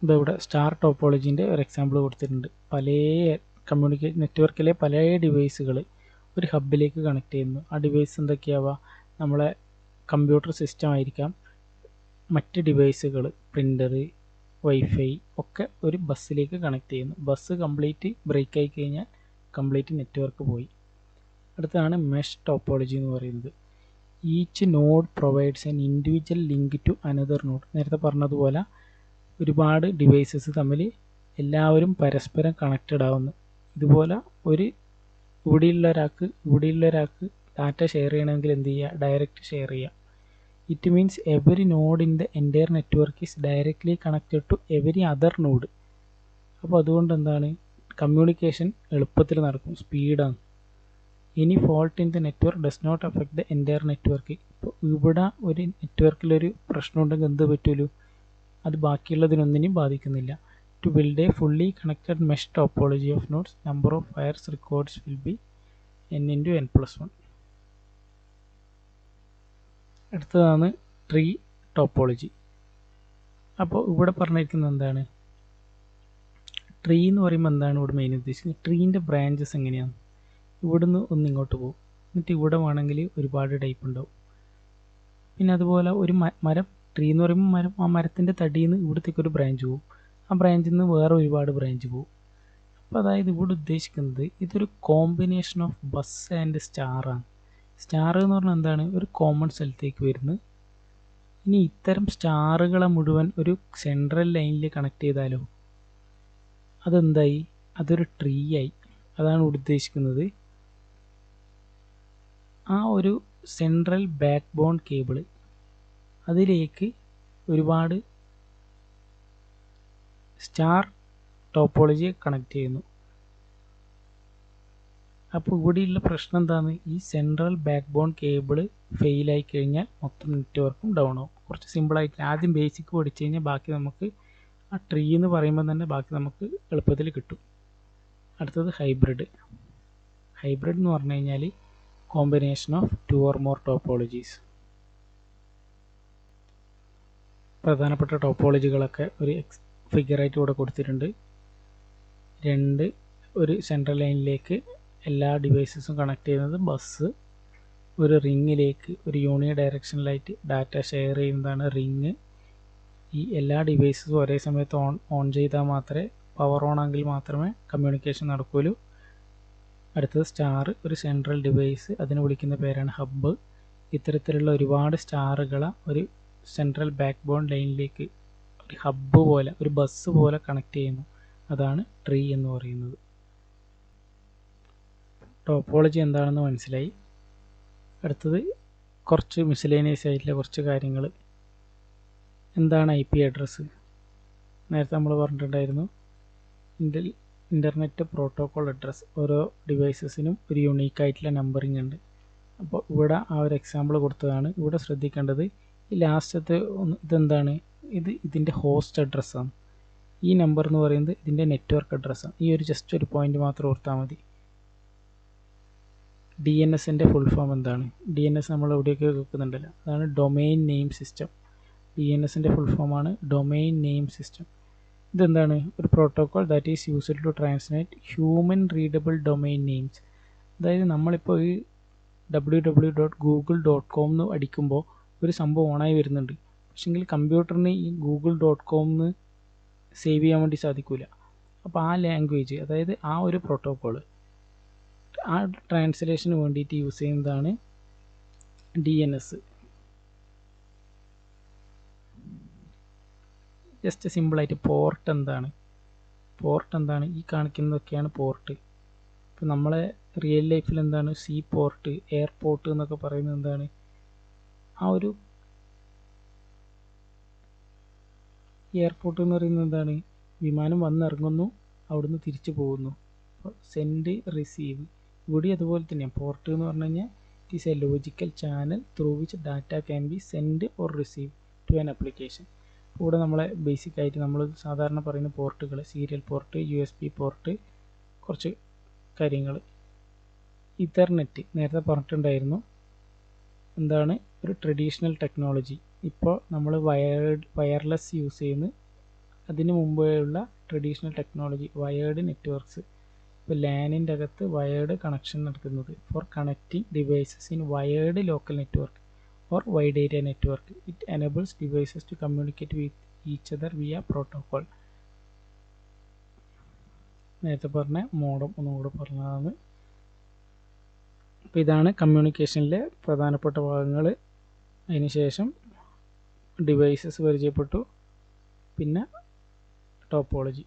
ഇതിവിടെ സ്റ്റാർ ടോപ്പോളജീൻ്റെ ഒരു എക്സാമ്പിൾ കൊടുത്തിട്ടുണ്ട്. പല നെറ്റ്വർക്കിലെ പല ഡിവൈസുകൾ ഒരു ഹബ്ബിലേക്ക് കണക്ട് ചെയ്യുന്നു. ആ ഡിവൈസ് എന്തൊക്കെയാവുക? നമ്മളെ കമ്പ്യൂട്ടർ സിസ്റ്റം ആയിരിക്കാം, മറ്റ് ഡിവൈസുകൾ, പ്രിൻ്റർ, വൈഫൈ ഒക്കെ ഒരു ബസ്സിലേക്ക് കണക്ട് ചെയ്യുന്നു. ബസ് കംപ്ലീറ്റ് ബ്രേക്ക് ആയി കഴിഞ്ഞാൽ കംപ്ലീറ്റ് നെറ്റ്വർക്ക് പോയി. അടുത്തതാണ് മെഷ് ടോപ്പോളജി എന്ന് പറയുന്നത്. Each node provides an individual link to another node. നേരത്തെ പറഞ്ഞതുപോലെ ഒരുപാട് ഡിവൈസസ് തമ്മിൽ എല്ലാവരും പരസ്പരം കണക്റ്റഡ് ആവുന്നു. ഇതുപോലെ ഇവിടെയുള്ള ഒരാൾക്ക് ഡാറ്റ ഷെയർ ചെയ്യണമെങ്കിൽ എന്ത് ചെയ്യുക? ഡയറക്റ്റ് ഷെയർ ചെയ്യുക. It means every node in the entire network is directly connected to every other node. അപ്പോൾ അതുകൊണ്ട് എന്താണ്? കമ്മ്യൂണിക്കേഷൻ എളുപ്പത്തിൽ നടക്കും, സ്പീഡാണ്. ഇനി fault in the network does not affect the entire network. ഇപ്പോൾ ഇവിടെ ഒരു നെറ്റ്വർക്കിലൊരു പ്രശ്നം ഉണ്ടെങ്കിൽ എന്ത് പറ്റുമല്ലോ? അത് ബാക്കിയുള്ളതിനൊന്നിനും ബാധിക്കുന്നില്ല. To build a fully connected mesh topology of nodes, number of wires records will be n×n+1. അടുത്തതാണ് ട്രീ ടോപ്പോളജി. അപ്പോൾ ഇവിടെ പറഞ്ഞിരിക്കുന്നത് എന്താണ്? ട്രീ എന്ന് പറയുമ്പോൾ എന്താണ് ഇവിടെ മെയിൻ ഉദ്ദേശിക്കുന്നത്? ട്രീൻ്റെ ബ്രാഞ്ചസ് എങ്ങനെയാണ്? ഇവിടുന്ന് ഇങ്ങോട്ട് പോകും, എന്നിട്ട് ഇവിടെ വേണമെങ്കിൽ ഒരുപാട് ടൈപ്പ് ഉണ്ടാവും. പിന്നെ അതുപോലെ ഒരു മരം, ട്രീ എന്ന് പറയുമ്പോൾ മരം, ആ മരത്തിൻ്റെ തടിയിൽ നിന്ന് ഇവിടത്തേക്ക് ഒരു ബ്രാഞ്ച് പോകും, ആ ബ്രാഞ്ചിൽ നിന്ന് വേറെ ഒരുപാട് ബ്രാഞ്ച് പോകും. അപ്പോൾ അതായത് ഇവിടെ ഉദ്ദേശിക്കുന്നത് ഇതൊരു കോമ്പിനേഷൻ ഓഫ് ബസ് ആൻഡ് സ്റ്റാറാണ്. സ്റ്റാർ എന്ന് പറഞ്ഞാൽ എന്താണ്? ഒരു കോമൺ സ്ഥലത്തേക്ക് വരുന്നത്. ഇനി ഇത്തരം സ്റ്റാറുകളെ മുഴുവൻ ഒരു സെൻട്രൽ ലൈനിൽ കണക്ട് ചെയ്താലോ അതെന്തായി? അതൊരു ട്രീ ആയി. അതാണ് ഇവിടെ ഉദ്ദേശിക്കുന്നത്. ആ ഒരു സെൻട്രൽ ബാക്ക് ബോൺ കേബിൾ, അതിലേക്ക് ഒരുപാട് സ്റ്റാർ ടോപ്പോളജി കണക്ട് ചെയ്യുന്നു. അപ്പോൾ ഇവിടെയുള്ള പ്രശ്നം എന്താണ്? ഈ സെൻട്രൽ ബാക്ക് ബോൺ കേബിൾ ഫെയിലായി കഴിഞ്ഞാൽ മൊത്തം നെറ്റ്വർക്കും ഡൗൺ ആവും. കുറച്ച് സിമ്പിളായിട്ട് ആദ്യം ബേസിക് പഠിച്ചു കഴിഞ്ഞാൽ ബാക്കി നമുക്ക് ആ ട്രീ എന്ന് പറയുമ്പോൾ തന്നെ ബാക്കി നമുക്ക് എളുപ്പത്തിൽ കിട്ടും. അടുത്തത് ഹൈബ്രിഡ്. ഹൈബ്രിഡ് എന്ന് പറഞ്ഞു കഴിഞ്ഞാൽ combination of two or more topologies. പ്രധാനപ്പെട്ട ടോപ്പോളജികളൊക്കെ ഒരു ഫിഗറായിട്ട് ഇവിടെ കൊടുത്തിട്ടുണ്ട്. ഒരു സെൻട്രൽ ലൈനിലേക്ക് എല്ലാ ഡിവൈസസും കണക്ട് ചെയ്യുന്നത് ബസ്, ഒരു റിങ്ങിലേക്ക് ഒരു യൂണി ഡയറക്ഷനിലായിട്ട് ഡാറ്റ ഷെയർ ചെയ്യുന്നതാണ് റിങ്. ഈ എല്ലാ ഡിവൈസസും ഒരേ സമയത്ത് ഓൺ ചെയ്താൽ മാത്രമേ പവർ ഓൺ ആണെങ്കിൽ മാത്രമേ കമ്മ്യൂണിക്കേഷൻ നടക്കുകയുള്ളൂ. അടുത്തത് സ്റ്റാർ, ഒരു സെൻട്രൽ ഡിവൈസ്, അതിന് വിളിക്കുന്ന പേരാണ് ഹബ്ബ്. ഇത്തരത്തിലുള്ള ഒരുപാട് സ്റ്റാറുകളെ ഒരു സെൻട്രൽ ബാക്ക് ബോൺ ലൈനിലേക്ക് ഒരു ഹബ്ബ് പോലെ ഒരു ബസ് പോലെ കണക്ട് ചെയ്യുന്നു. അതാണ് ട്രീ എന്ന് പറയുന്നത്. ടോപ്പോളജി എന്താണെന്ന് മനസ്സിലായി. അടുത്തത് കുറച്ച് മിസ്ലേനിയസ് ആയിട്ടുള്ള കുറച്ച് കാര്യങ്ങൾ. എന്താണ് IP അഡ്രസ്സ്? നേരത്തെ നമ്മൾ പറഞ്ഞിട്ടുണ്ടായിരുന്നു ഇൻ്റർനെറ്റ് പ്രോട്ടോക്കോൾ അഡ്രസ്സ്. ഓരോ ഡിവൈസസിനും ഒരു യുണീക്ക് ആയിട്ടുള്ള നമ്പറിംഗ് ഉണ്ട്. അപ്പോൾ ഇവിടെ ആ ഒരു എക്സാമ്പിൾ കൊടുത്തതാണ്. ഇവിടെ ശ്രദ്ധിക്കേണ്ടത് ഈ ലാസ്റ്റത്തെ ഇതെന്താണ്, ഇതിൻ്റെ ഹോസ്റ്റ് അഡ്രസ്സാണ്. ഈ നമ്പർ എന്ന് പറയുന്നത് ഇതിൻ്റെ നെറ്റ്വർക്ക് അഡ്രസ്സാണ്. ഈ ഒരു ജസ്റ്റ് ഒരു പോയിന്റ് മാത്രം ഓർത്താൽ മതി. DNSൻ്റെ ഫുൾ ഫോം എന്താണ്? DNS നമ്മൾ എവിടെയൊക്കെ വെക്കുന്നുണ്ടല്ലോ, അതാണ് ഡൊമെയിൻ നെയിം സിസ്റ്റം. DNSൻ്റെ ഫുൾ ഫോമാണ് ഡൊമെയിൻ നെയിം സിസ്റ്റം. ഇതെന്താണ്? ഒരു protocol that is used to translate human readable domain names. അതായത് നമ്മളിപ്പോൾ ഈ www.google.com എന്ന് അടിക്കുമ്പോൾ ഒരു സംഭവം ഓണായി വരുന്നുണ്ട്. പക്ഷേങ്കിൽ കമ്പ്യൂട്ടറിന് ഈ google.com എന്ന് സേവ് ചെയ്യാൻ വേണ്ടി സാധിക്കില്ല. അപ്പോൾ ആ ലാംഗ്വേജ്, അതായത് ആ ഒരു പ്രോട്ടോക്കോൾ, ആ ട്രാൻസ്ലേഷന് വേണ്ടിയിട്ട് യൂസ് ചെയ്യുന്നതാണ് DNS. ജസ്റ്റ് സിമ്പിളായിട്ട് പോർട്ട് എന്താണ്? ഈ കാണിക്കുന്നതൊക്കെയാണ് പോർട്ട്. ഇപ്പോൾ നമ്മളെ റിയൽ ലൈഫിൽ എന്താണ് സീ പോർട്ട്, എയർപോർട്ട് എന്നൊക്കെ പറയുന്നത് എന്താണ്? ആ ഒരു എയർപോർട്ട് എന്ന് പറയുന്നത് എന്താണ്? വിമാനം വന്നിറങ്ങുന്നു, അവിടുന്ന് തിരിച്ചു പോകുന്നു. അപ്പോൾ സെൻഡ് റിസീവ് ഇവിടെ അതുപോലെ തന്നെയാണ്. പോർട്ട് എന്ന് പറഞ്ഞു കഴിഞ്ഞാൽ it is a logical channel through which data can be send or receive to an application. ഇവിടെ നമ്മളെ ബേസിക് ആയിട്ട് നമ്മൾ സാധാരണ പറയുന്ന പോർട്ടുകൾ, സീരിയൽ പോർട്ട്, USB പോർട്ട്, കുറച്ച് കാര്യങ്ങൾ. ഇഥർനെറ്റ് നേരത്തെ പറഞ്ഞിട്ടുണ്ടായിരുന്നു. എന്താണ്? ഒരു ട്രഡീഷണൽ ടെക്നോളജി. ഇപ്പോൾ നമ്മൾ വയർലെസ് യൂസ് ചെയ്യുന്ന, അതിന് മുമ്പേയുള്ള ട്രഡീഷണൽ ടെക്നോളജി വയേർഡ് നെറ്റ്വർക്ക്സ്. ഇപ്പോൾ ലാനിൻ്റെ അകത്ത് വയേർഡ് കണക്ഷൻ നടക്കുന്നത് four connecting devices in wired local network or wide area network. It enables devices to communicate with each other via protocol. നേരത്തെ പറഞ്ഞ modem ഒന്നുകൂടെ പറഞ്ഞതാണ്. അപ്പോൾ ഇതാണ് കമ്മ്യൂണിക്കേഷനിലെ പ്രധാനപ്പെട്ട ഭാഗങ്ങൾ. അതിനുശേഷം ഡിവൈസസ് പരിചയപ്പെട്ടു, പിന്നെ ടോപ്പോളജി.